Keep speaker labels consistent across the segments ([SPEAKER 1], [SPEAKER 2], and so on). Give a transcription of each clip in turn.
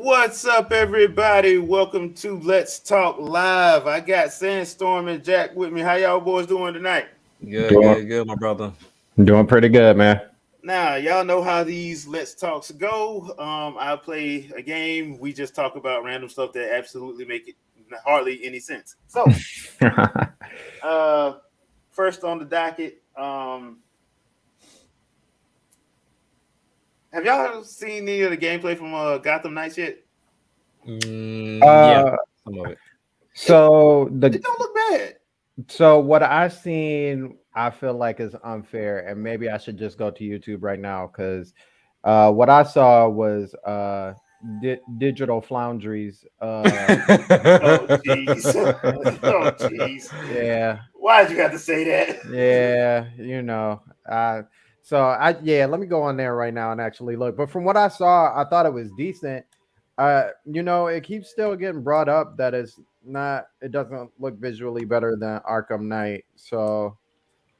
[SPEAKER 1] What's up, everybody? Welcome to Let's Talk Live. I got Sandstorm and Jack with me. How y'all boys doing tonight?
[SPEAKER 2] Good,
[SPEAKER 3] Doing
[SPEAKER 2] good, good, my brother.
[SPEAKER 3] doing pretty good, man.
[SPEAKER 1] Now, y'all know how these Let's Talks go. I play a game. We just talk about random stuff that absolutely make it hardly any sense. So, uh, first on the docket, have y'all seen any of the gameplay from Gotham Knights yet?
[SPEAKER 2] Yeah,
[SPEAKER 3] uh,
[SPEAKER 2] some of it.
[SPEAKER 1] It
[SPEAKER 3] so the
[SPEAKER 1] it don't look bad.
[SPEAKER 3] so what I've seen, I feel like is unfair, and maybe I should just go to YouTube right now because what I saw was digital floundries.
[SPEAKER 1] Oh jeez. Oh jeez.
[SPEAKER 3] Yeah,
[SPEAKER 1] Why'd you have to say that?
[SPEAKER 3] yeah, you know. Uh, let me go on there right now and actually look. But from what I saw, I thought it was decent. It keeps still getting brought up that it doesn't look visually better than Arkham Knight. So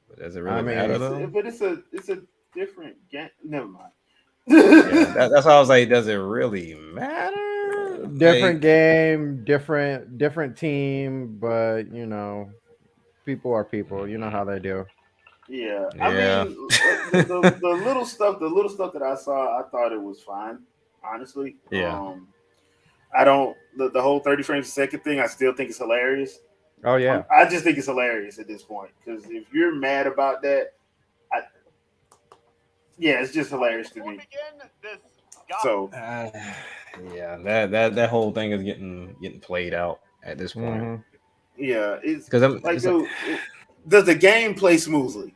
[SPEAKER 2] But does it
[SPEAKER 3] I
[SPEAKER 2] really matter
[SPEAKER 3] mean,
[SPEAKER 2] though?
[SPEAKER 1] But it's a different game. Never mind.
[SPEAKER 2] Yeah, that's why I was like, does it really matter?
[SPEAKER 3] different
[SPEAKER 2] Like,
[SPEAKER 3] game, different team, but people are people. You know how they do.
[SPEAKER 1] Yeah, I
[SPEAKER 2] yeah,
[SPEAKER 1] mean, the little stuff that I saw, I thought it was fine. Honestly,
[SPEAKER 2] yeah,
[SPEAKER 1] I don't the whole 30 frames a second thing. I still think it's hilarious.
[SPEAKER 3] Oh yeah.
[SPEAKER 1] I just think it's hilarious at this point because if you're mad about that, I, yeah, it's just hilarious to me. So
[SPEAKER 2] uh, yeah. That whole thing is getting played out at this point
[SPEAKER 3] Hmm.
[SPEAKER 1] yeah, it's
[SPEAKER 2] because I'm
[SPEAKER 1] like,
[SPEAKER 2] it's like
[SPEAKER 1] dude, does the game play smoothly?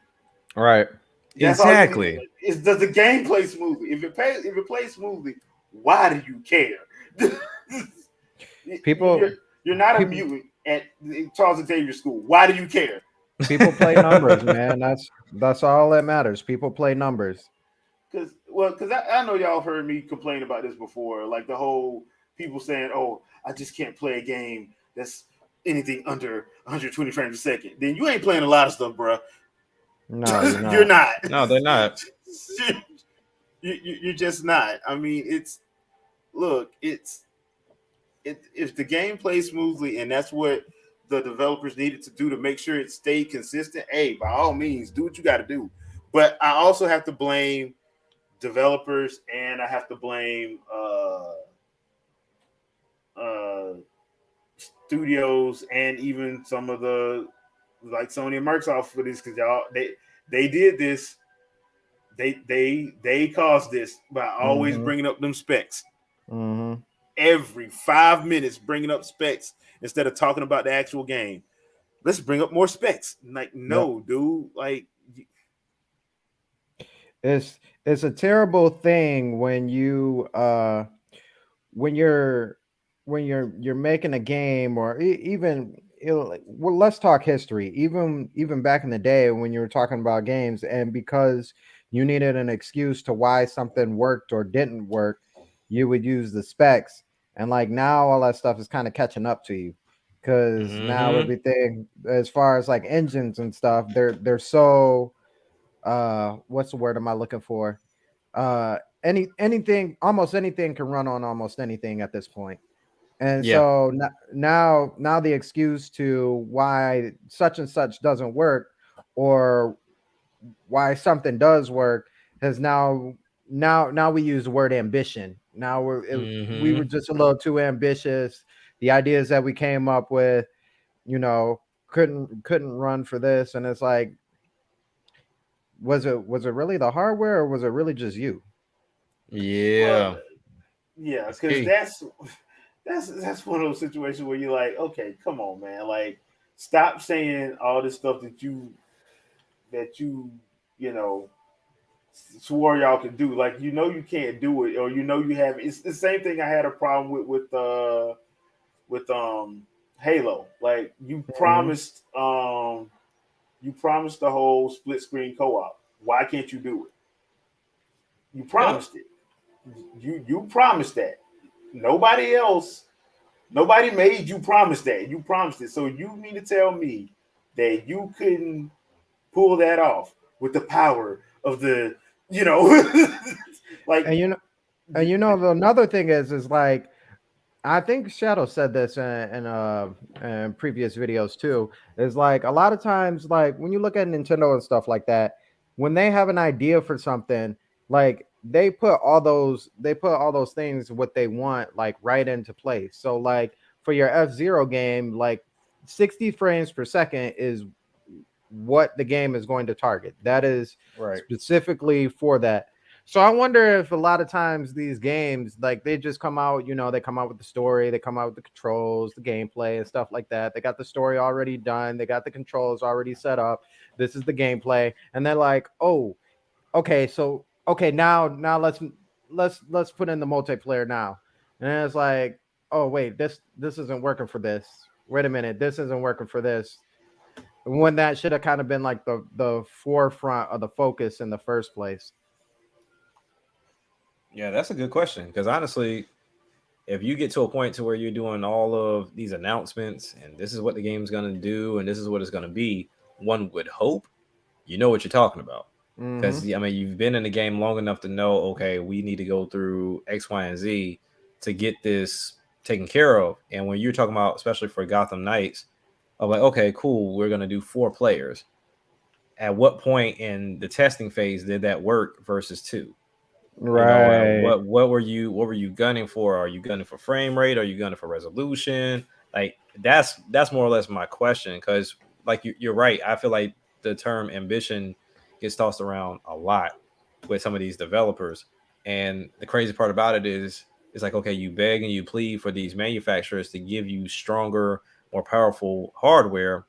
[SPEAKER 3] Right.
[SPEAKER 1] That's all you.
[SPEAKER 2] exactly.
[SPEAKER 1] Is does the game play smoothly? If it plays smoothly, why do you care? you're
[SPEAKER 3] People
[SPEAKER 1] you're not a
[SPEAKER 3] people
[SPEAKER 1] mutant at Charles Xavier School. Why do you care?
[SPEAKER 3] people play numbers, man. That's all that matters. People play numbers.
[SPEAKER 1] Because I know y'all have heard me complain about this before, like the whole people saying, "Oh, I just can't play a game that's anything under 120 frames a second." Then you ain't playing a lot of stuff, bro.
[SPEAKER 3] No, you're
[SPEAKER 1] You're
[SPEAKER 3] not.
[SPEAKER 1] not.
[SPEAKER 2] No, they're not.
[SPEAKER 1] You're just not. I mean, it's look, if the game plays smoothly, and that's what the developers needed to do to make sure it stayed consistent. Hey, by all means, do what you got to do. But I also have to blame developers, and I have to blame uh, studios, and even some of the like Sony and Microsoft for this because y'all they did this. They caused this by always
[SPEAKER 3] Hmm.
[SPEAKER 1] bringing up them specs
[SPEAKER 3] Hmm.
[SPEAKER 1] every 5 minutes, bringing up specs instead of talking about the actual game. Let's bring up more specs. Like,
[SPEAKER 3] Yep.
[SPEAKER 1] no, dude. Like,
[SPEAKER 3] It's a terrible thing when you're when you're making a game or even well, let's talk history. Even back in the day when you were talking about games, and because you needed an excuse to why something worked or didn't work, you would use the specs. And like now, all that stuff is kind of catching up to you because now
[SPEAKER 2] Hmm.
[SPEAKER 3] everything, as far as like engines and stuff, they're so what's the word am I looking for? Anything, almost anything can run on almost anything at this point. And
[SPEAKER 2] Yeah,
[SPEAKER 3] so now the excuse to why such and such doesn't work or why something does work has now we use the word ambition. Now we were
[SPEAKER 2] hmm
[SPEAKER 3] just a little too ambitious. The ideas that we came up with, you know, couldn't run for this, and it's like, was it really the hardware or was it really just you?
[SPEAKER 1] well,
[SPEAKER 2] yeah.
[SPEAKER 1] yeah,
[SPEAKER 2] That's
[SPEAKER 1] because
[SPEAKER 2] key.
[SPEAKER 1] that's one of those situations where you're like, okay, come on, man. Like, stop saying all this stuff that you know swore y'all could do. Like, you can't do it, or you have. It's the same thing I had a problem with Halo. Like,
[SPEAKER 3] Hmm.
[SPEAKER 1] you promised the whole split screen co-op. Why can't you do it? You
[SPEAKER 2] Yep.
[SPEAKER 1] promised it. You promised that. Nobody else, nobody made you promise that. You promised it. So you mean to tell me that you couldn't pull that off with the power of you know, like
[SPEAKER 3] And another thing is like I think Shadow said this in previous videos too. Is like a lot of times, like when you look at Nintendo and stuff like that, when they have an idea for something, like they put all those things what they want like right into place. So like for your F-Zero game, like 60 frames per second is what the game is going to target. That is
[SPEAKER 2] Right.
[SPEAKER 3] specifically for that. So I wonder if a lot of times these games, like they just come out, they come out with the story, they come out with the controls, the gameplay, and stuff like that. They got the story already done, they got the controls already set up. This is the gameplay, and they're like, oh, okay, so okay, now let's put in the multiplayer now, and then it's like, oh wait, this isn't working for this. Wait a minute, this isn't working for this when that should have kind of been like the forefront of the focus in the first place.
[SPEAKER 2] Yeah, that's a good question because honestly, if you get to a point to where you're doing all of these announcements and this is what the game's going to do and this is what it's going to be, one would hope you know what you're talking about.
[SPEAKER 3] Mm-hmm.
[SPEAKER 2] Because I mean, you've been in the game long enough to know, okay, we need to go through X, Y, and Z to get this taken care of. And when you're talking about, especially for Gotham Knights, of like, okay, cool, we're gonna do 4 players. At what point in the testing phase did that work versus two? You know,
[SPEAKER 3] Right.
[SPEAKER 2] what were you gunning for? Are you gunning for frame rate? Are you gunning for resolution? Like that's more or less my question. Because like you're right. I feel like the term ambition gets tossed around a lot with some of these developers. And the crazy part about it is, it's like, okay, you beg and you plead for these manufacturers to give you stronger, more powerful hardware,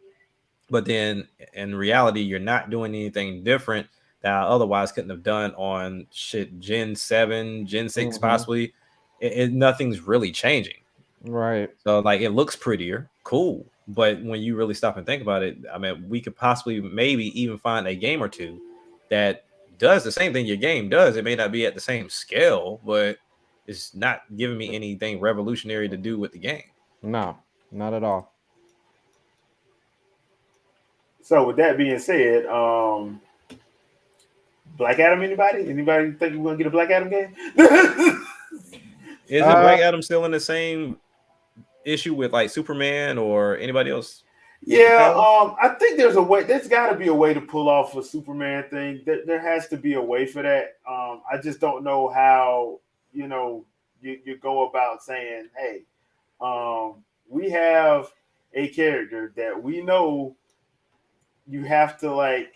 [SPEAKER 2] but then in reality you're not doing anything different that I otherwise couldn't have done on shit Gen 7, Gen 6
[SPEAKER 3] Mm-hmm.
[SPEAKER 2] possibly. Nothing's really changing.
[SPEAKER 3] Right.
[SPEAKER 2] So like it looks prettier, cool, but when you really stop and think about it, I mean, we could possibly maybe even find a game or two that does the same thing your game does. It may not be at the same scale, but it's not giving me anything revolutionary to do with the game.
[SPEAKER 3] No, not at all.
[SPEAKER 1] So with that being said, Black Adam, anybody? Anybody think we're gonna get a Black Adam game?
[SPEAKER 2] Isn't
[SPEAKER 3] Uh,
[SPEAKER 2] Black Adam still in the same issue with like Superman or anybody else with
[SPEAKER 1] Yeah,
[SPEAKER 2] power?
[SPEAKER 1] I think there's a way. There's got to be a way to pull off a Superman thing. There has to be a way for that. I just don't know how. You know, you go about saying, "Hey, we have a character that we know you have to like.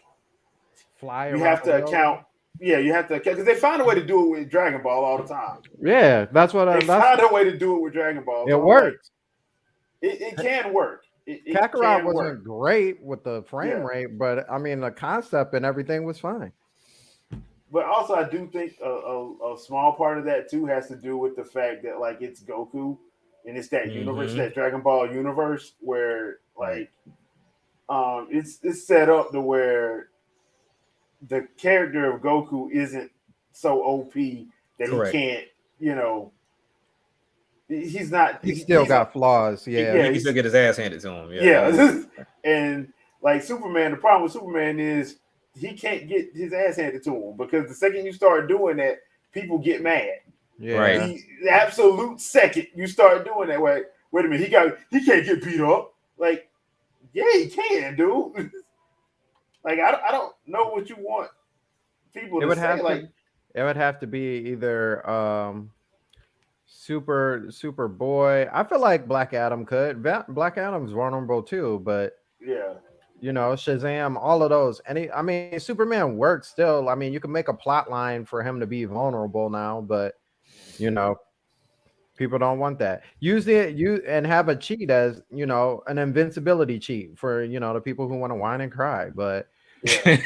[SPEAKER 3] fly
[SPEAKER 1] You
[SPEAKER 3] around
[SPEAKER 1] have
[SPEAKER 3] the
[SPEAKER 1] to
[SPEAKER 3] world.
[SPEAKER 1] account. Yeah, you have to account because they find a way to do it with Dragon Ball all the time.
[SPEAKER 3] Yeah, that's what.
[SPEAKER 1] They
[SPEAKER 3] That's
[SPEAKER 1] find a way to do it with Dragon Ball.
[SPEAKER 3] it
[SPEAKER 1] So I'm like,
[SPEAKER 3] works.
[SPEAKER 1] it can work. It
[SPEAKER 3] Kakarot
[SPEAKER 1] can work.
[SPEAKER 3] wasn't great with the frame
[SPEAKER 1] Yeah.
[SPEAKER 3] rate, but I mean the concept and everything was fine.
[SPEAKER 1] But also, I do think a small part of that too has to do with the fact that like it's Goku, and it's that universe,
[SPEAKER 2] Mm-hmm.
[SPEAKER 1] that Dragon Ball universe, where
[SPEAKER 2] Right.
[SPEAKER 1] like it's set up to where the character of Goku isn't so OP that he
[SPEAKER 2] Correct.
[SPEAKER 1] can't, you know, he's not
[SPEAKER 3] He still got flaws. Yeah.
[SPEAKER 2] He
[SPEAKER 1] yeah
[SPEAKER 2] can still
[SPEAKER 1] he's
[SPEAKER 2] get his ass handed to him. Yeah.
[SPEAKER 1] yeah, and like Superman, the problem with Superman is he can't get his ass handed to him because the second you start doing that, people get mad.
[SPEAKER 2] Right.
[SPEAKER 3] Yeah.
[SPEAKER 1] The absolute second you start doing that, wait a minute, he can't get beat up. Like, yeah, he can, dude. Like, I don't know what you want people
[SPEAKER 3] It
[SPEAKER 1] to
[SPEAKER 3] would
[SPEAKER 1] say.
[SPEAKER 3] have to.
[SPEAKER 1] Like,
[SPEAKER 3] It would have to be either Super Boy. I feel like Black Adam could. Black Adam's vulnerable too, but
[SPEAKER 1] yeah,
[SPEAKER 3] Shazam, all of those. I mean, Superman works still. I mean, you can make a plot line for him to be vulnerable now, but you know, people don't want that. Use it you and have a cheat as an invincibility cheat for the people who want to whine and cry. But
[SPEAKER 1] yeah.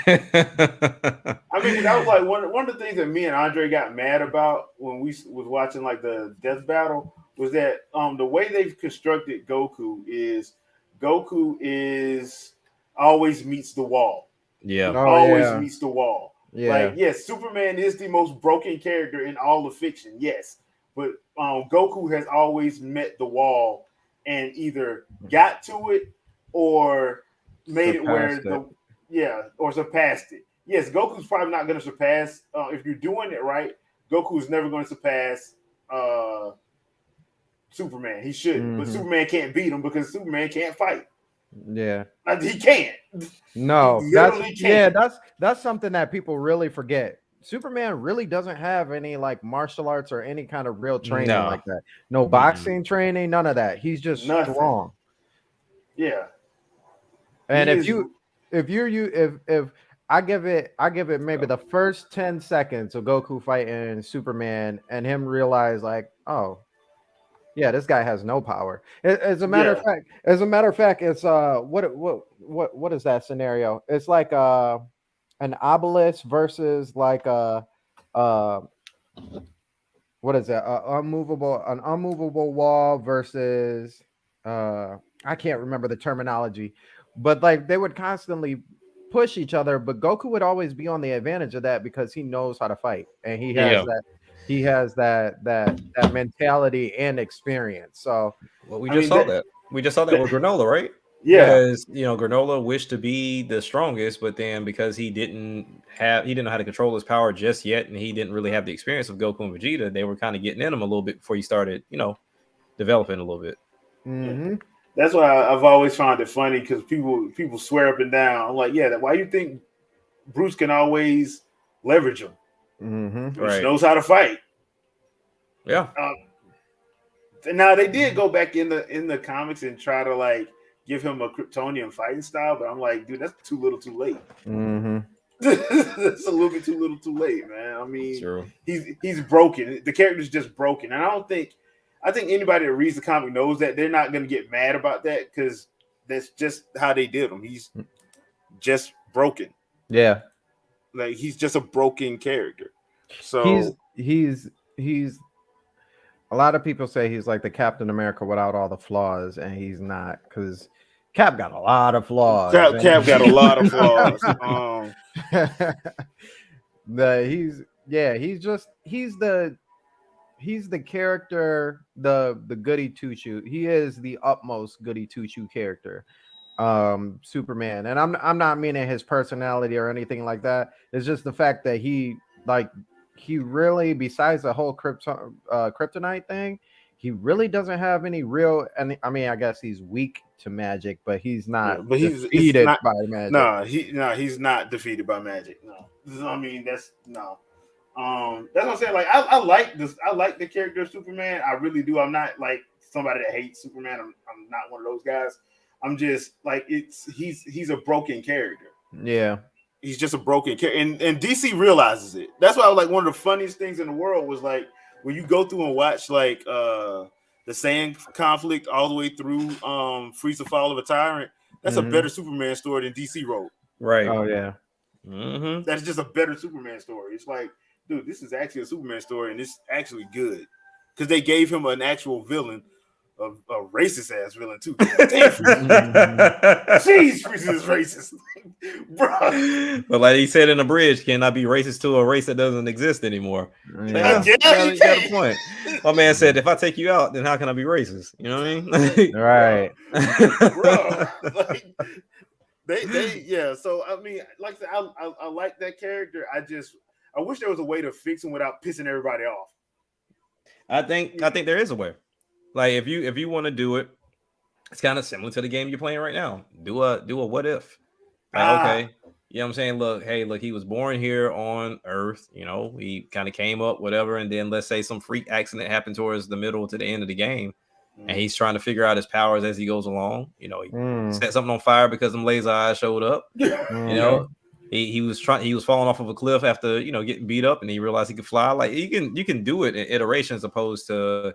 [SPEAKER 1] I mean, 'cause that was like one of the things that me and Andre got mad about when we was watching like the death battle was that the way they've constructed Goku is always meets the wall.
[SPEAKER 2] Yeah.
[SPEAKER 1] He
[SPEAKER 3] oh
[SPEAKER 1] always
[SPEAKER 3] yeah,
[SPEAKER 1] meets the wall. Like,
[SPEAKER 3] yeah,
[SPEAKER 1] yes, Superman is the most broken character in all of fiction, yes, but Goku has always met the wall and either got to it or made it where
[SPEAKER 3] surpassed it.
[SPEAKER 1] the yeah or surpassed it. Yes, Goku's probably not going to surpass if you're doing it right. Goku is never going to surpass uh, Superman. He shouldn't, but
[SPEAKER 3] Mhm.
[SPEAKER 1] Superman can't beat him because Superman can't fight.
[SPEAKER 3] Yeah.
[SPEAKER 1] Like, he can't.
[SPEAKER 3] No,
[SPEAKER 1] He
[SPEAKER 3] that's
[SPEAKER 1] literally
[SPEAKER 3] yeah,
[SPEAKER 1] can't.
[SPEAKER 3] that's something that people really forget. Superman really doesn't have any like martial arts or any kind of real training
[SPEAKER 2] No.
[SPEAKER 3] like that. No boxing training, none of that. He's just
[SPEAKER 1] Nothing.
[SPEAKER 3] strong.
[SPEAKER 1] Yeah,
[SPEAKER 3] And
[SPEAKER 1] he is.
[SPEAKER 3] if I give it maybe the first 10 seconds of Goku fighting Superman and him realize like, oh, yeah, this guy has no power. As a matter of
[SPEAKER 1] Yeah,
[SPEAKER 3] fact, it's what is that scenario? It's like an obelisk versus like a uh what is that? An unmovable wall versus I can't remember the terminology, but like they would constantly push each other, but Goku would always be on the advantage of that because he knows how to fight and
[SPEAKER 2] Yeah.
[SPEAKER 3] he has that mentality and experience. So
[SPEAKER 2] Well, we
[SPEAKER 1] I
[SPEAKER 2] just
[SPEAKER 1] mean
[SPEAKER 2] saw
[SPEAKER 1] that.
[SPEAKER 2] that. We just saw that with Granola, right?
[SPEAKER 1] Yeah,
[SPEAKER 2] Because Granola wished to be the strongest, but then because he didn't know how to control his power just yet, and he didn't really have the experience of Goku and Vegeta, they were kind of getting in him a little bit before he started, developing a little bit.
[SPEAKER 1] yeah.
[SPEAKER 3] mhm,
[SPEAKER 1] That's why I've always found it funny because people swear up and down. I'm like, yeah, why you think Bruce can always leverage him?
[SPEAKER 3] mhm.
[SPEAKER 1] Bruce
[SPEAKER 2] Right.
[SPEAKER 1] knows how to fight.
[SPEAKER 2] Yeah.
[SPEAKER 1] Uh, Now they did go back in the comics and try to like give him a Kryptonian fighting style, but I'm like, dude, that's too little, too late.
[SPEAKER 3] Mhm.
[SPEAKER 1] That's a little bit too little, too late, man. I mean,
[SPEAKER 2] True.
[SPEAKER 1] he's broken. The character's just broken, and I think anybody that reads the comic knows that they're not going to get mad about that because that's just how they did him. He's just broken.
[SPEAKER 3] Yeah.
[SPEAKER 1] Like he's just a broken character.
[SPEAKER 3] He's
[SPEAKER 1] So
[SPEAKER 3] he's a lot of people say he's like the Captain America without all the flaws, and he's not because Cap got a lot of flaws.
[SPEAKER 1] Cap got a lot of flaws.
[SPEAKER 3] The he's yeah, he's the character, the goody two shoe. He is the utmost goody two shoe character, Superman. And I'm not meaning his personality or anything like that. It's just the fact that he really, besides the whole kryptonite thing, he really doesn't have any real. And I mean, I guess he's weak to magic, but he's
[SPEAKER 1] Yeah,
[SPEAKER 3] not
[SPEAKER 1] but it's
[SPEAKER 3] defeated
[SPEAKER 1] not.
[SPEAKER 3] by magic.
[SPEAKER 1] He's not defeated by magic. No, I mean that's no. That's what I'm saying. Like I like this. I like the character of Superman. I really do. I'm not like somebody that hates Superman. I'm not one of those guys. I'm just like he's a broken character.
[SPEAKER 3] Yeah.
[SPEAKER 1] He's just a broken character, and DC realizes it. That's why like one of the funniest things in the world was like when you go through and watch like the Sand conflict all the way through Freeze the Fall of a Tyrant. That's a better Superman story than DC wrote.
[SPEAKER 2] Right.
[SPEAKER 3] Oh yeah.
[SPEAKER 2] Mm-hmm.
[SPEAKER 1] That's just a better Superman story. It's like, dude, this is actually a Superman story, and it's actually good because they gave him an actual villain, a racist ass villain too. Damn, jeez, Freeze is racist, bro.
[SPEAKER 2] But like he said in the bridge, cannot be racist to a race that doesn't exist anymore.
[SPEAKER 3] Yeah.
[SPEAKER 2] You got a point. My man said, if I take you out, then how can I be racist? You know what I mean?
[SPEAKER 3] Right.
[SPEAKER 1] Bro. Like, they yeah. So I mean, like I said, I like that character. I wish there was a way to fix him without pissing everybody off.
[SPEAKER 2] I think there is a way. Like if you want to do it, it's kind of similar to the game you're playing right now. Do a what if. Like, okay, you know what I'm saying? Look, he was born here on Earth, he kind of came up, whatever, and then let's say some freak accident happened towards the middle to the end of the game, and he's trying to figure out his powers as he goes along. He set something on fire because them laser eyes showed up. He was falling off of a cliff after getting beat up, and he realized he could fly. Like you can do it in iterations, opposed to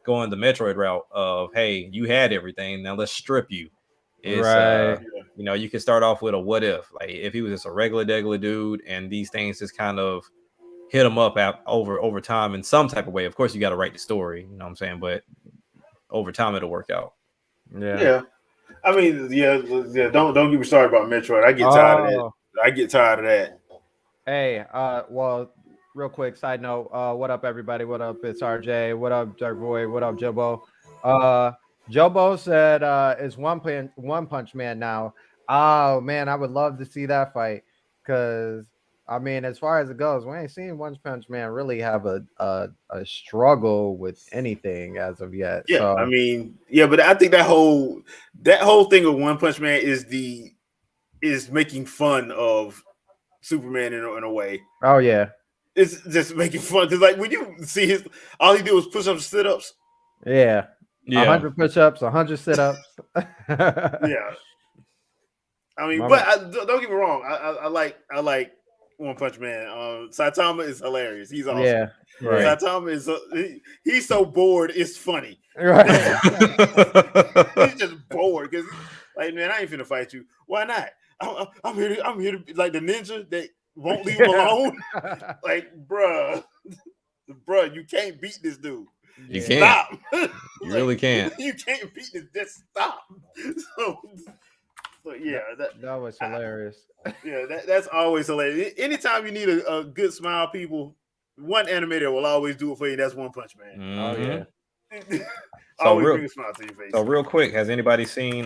[SPEAKER 2] going the Metroid route of, hey, you had everything, now let's strip you. It's
[SPEAKER 3] Right.
[SPEAKER 2] you can start off with a what if, like if he was just a regular dude and these things just kind of hit him up over time in some type of way. Of course you got to write the story, you know what I'm saying, but over time it'll work out.
[SPEAKER 3] Yeah.
[SPEAKER 1] I mean, yeah. Don't get me started about Metroid. I get tired of that. I get tired of that.
[SPEAKER 3] Hey, well, real quick side note. What up, everybody? What up? It's RJ. What up, Dark Boy? What up, Jobo? Jobo said it's One Punch Man now. Oh man, I would love to see that fight because I mean, as far as it goes, we ain't seen One Punch Man really have a struggle with anything as of yet.
[SPEAKER 1] Yeah, I
[SPEAKER 3] So
[SPEAKER 1] mean, yeah, but I think that whole thing of One Punch Man is making fun of Superman in a way.
[SPEAKER 3] oh yeah,
[SPEAKER 1] It's just making fun because like when you see his, all he did was push ups, sit ups.
[SPEAKER 3] yeah,
[SPEAKER 2] Yeah.
[SPEAKER 3] 100 push-ups, 100 sit-ups.
[SPEAKER 1] Yeah, I mean, but
[SPEAKER 3] Mama,
[SPEAKER 1] don't get me wrong. I like One Punch Man. Saitama is hilarious. He's awesome.
[SPEAKER 3] yeah, yeah,
[SPEAKER 2] Right.
[SPEAKER 1] Saitama is he's so bored. It's funny.
[SPEAKER 3] right.
[SPEAKER 1] He's just bored because like, man, I ain't finna fight you. Why not? I'm here. I'm here to be like the ninja that won't leave him alone. Like, bruh, you can't beat this dude.
[SPEAKER 2] You
[SPEAKER 3] Yeah.
[SPEAKER 2] can't.
[SPEAKER 1] Stop.
[SPEAKER 2] You really can't.
[SPEAKER 1] You can't beat this. Just stop. So yeah,
[SPEAKER 3] That was hilarious.
[SPEAKER 1] that's always hilarious. Anytime you need a good smile, people, one animator will always do it for you. That's One Punch Man.
[SPEAKER 3] Oh
[SPEAKER 2] Mhm.
[SPEAKER 3] yeah.
[SPEAKER 1] Always
[SPEAKER 2] real-
[SPEAKER 1] bring a smile to your face.
[SPEAKER 2] So real quick, has anybody seen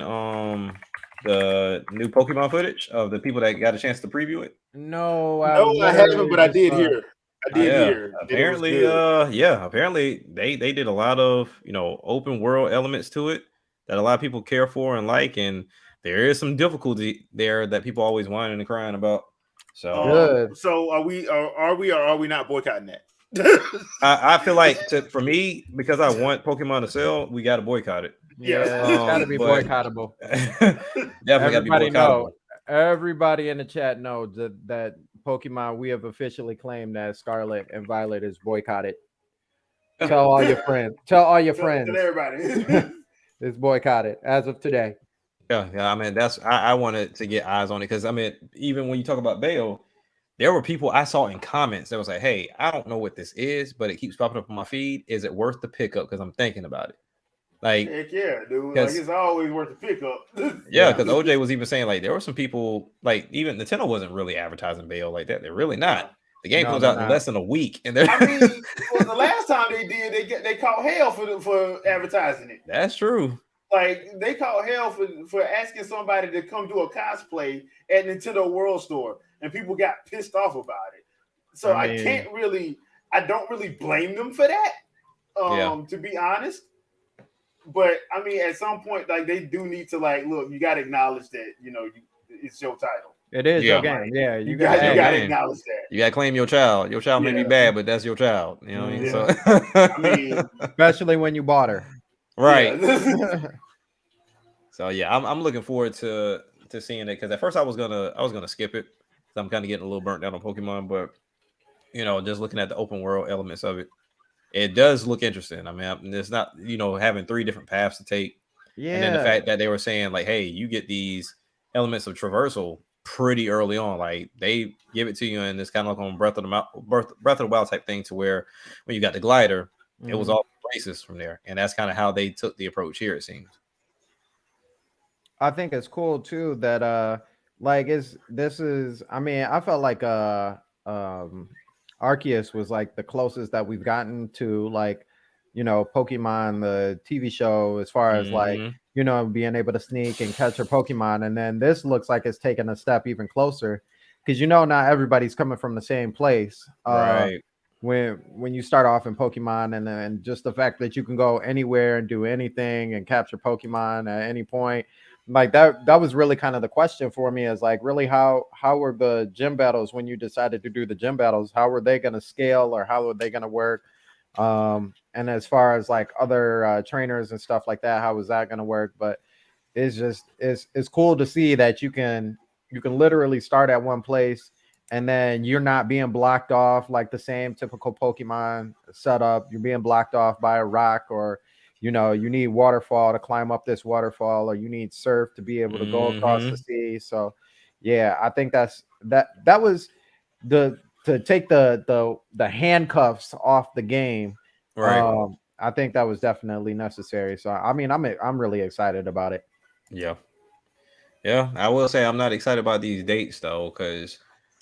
[SPEAKER 2] the new Pokemon footage of the people that got a chance to preview it?
[SPEAKER 3] No,
[SPEAKER 1] No, I haven't,
[SPEAKER 3] literally
[SPEAKER 1] but I
[SPEAKER 3] just
[SPEAKER 1] did
[SPEAKER 3] saw-
[SPEAKER 1] hear. I did
[SPEAKER 2] Yeah,
[SPEAKER 1] hear. that it was
[SPEAKER 2] apparently,
[SPEAKER 1] good.
[SPEAKER 2] apparently they did a lot of open world elements to it that a lot of people care for and like, and there is some difficulty there that people always whining and crying about. So
[SPEAKER 3] Good.
[SPEAKER 1] So are we or are we not boycotting that?
[SPEAKER 2] I feel like for me, because I want Pokemon to sell, we got to boycott it.
[SPEAKER 3] Yeah,
[SPEAKER 1] Yes.
[SPEAKER 3] it's gotta be
[SPEAKER 2] But-
[SPEAKER 3] boycottable.
[SPEAKER 2] Definitely got to be
[SPEAKER 3] Everybody know.
[SPEAKER 2] boycottable.
[SPEAKER 3] Everybody in the chat knows that Pokemon, we have officially claimed that Scarlet and Violet is boycotted. Tell all your friends. Tell all your friends.
[SPEAKER 1] Tell everybody.
[SPEAKER 3] It's boycotted as of today.
[SPEAKER 2] Yeah. I mean, I wanted to get eyes on it because I mean, even when you talk about Bayo, there were people I saw in comments that was like, "Hey, I don't know what this is, but it keeps popping up on my feed. Is it worth the pickup? Because I'm thinking about it." Like,
[SPEAKER 1] Heck yeah, dude. Like
[SPEAKER 2] Because-
[SPEAKER 1] it's always worth the pickup.
[SPEAKER 2] yeah, because OJ was even saying like there were some people like even Nintendo wasn't really advertising Bayo like that. They're really not. The game
[SPEAKER 3] No,
[SPEAKER 2] comes
[SPEAKER 3] they're
[SPEAKER 2] out in
[SPEAKER 3] not.
[SPEAKER 2] less than a week, and they're
[SPEAKER 1] I mean, well, the last time they did, they caught hell for advertising it.
[SPEAKER 2] that's true.
[SPEAKER 1] Like they caught hell for asking somebody to come do a cosplay at Nintendo World Store, and people got pissed off about it. So
[SPEAKER 3] I
[SPEAKER 1] I
[SPEAKER 3] mean-
[SPEAKER 1] don't really blame them for that.
[SPEAKER 2] Yeah.
[SPEAKER 1] To be honest. But I mean, at some point, like they do need to like look. You got to acknowledge that it's your title.
[SPEAKER 3] It is
[SPEAKER 2] Yeah.
[SPEAKER 3] your game. Yeah,
[SPEAKER 1] You
[SPEAKER 3] got
[SPEAKER 1] got
[SPEAKER 2] hey,
[SPEAKER 1] to
[SPEAKER 2] man.
[SPEAKER 1] acknowledge that.
[SPEAKER 2] You gotta claim your child. Your child may be
[SPEAKER 1] Yeah.
[SPEAKER 2] bad, but that's your child. You know what I mean?
[SPEAKER 1] Yeah.
[SPEAKER 2] So
[SPEAKER 1] I mean,
[SPEAKER 3] especially when you bought her.
[SPEAKER 2] right.
[SPEAKER 1] yeah.
[SPEAKER 2] So yeah, I'm looking forward to seeing it because at first I was gonna skip it because I'm kind of getting a little burnt out on Pokemon, but just looking at the open world elements of it, it does look interesting. I mean, it's not having 3 different paths to take,
[SPEAKER 3] Yeah.
[SPEAKER 2] and then the fact that they were saying like, hey, you get these elements of traversal pretty early on, like they give it to you, and it's kind of like on Breath of the Wild type thing, to where when you got the glider, it was
[SPEAKER 3] Mhm.
[SPEAKER 2] all races from there, and that's kind of how they took the approach here. It seems.
[SPEAKER 3] I think it's cool too that like this is I mean I felt like Arceus was like the closest that we've gotten to like Pokemon the TV show as far as like
[SPEAKER 2] Mhm.
[SPEAKER 3] being able to sneak and catch your Pokemon, and then this looks like it's taking a step even closer because not everybody's coming from the same place.
[SPEAKER 2] Right.
[SPEAKER 3] When you start off in Pokemon and just the fact that you can go anywhere and do anything and capture Pokemon at any point, like that was really kind of the question for me, is like really how were the gym battles when you decided to do the gym battles, how were they going to scale or how were they going to work? And as far as like other trainers and stuff like that, how was that going to work? But it's cool to see that you can literally start at one place and then you're not being blocked off like the same typical Pokemon setup. You're being blocked off by a rock, or you need waterfall to climb up this waterfall, or you need surf to be able to go across the
[SPEAKER 2] Mhm.
[SPEAKER 3] sea. So yeah, I think that was to take the handcuffs off the game.
[SPEAKER 2] Right.
[SPEAKER 3] I think that was definitely necessary. So I mean, I'm really excited about it.
[SPEAKER 2] Yeah. Yeah. I will say I'm not excited about these dates though, because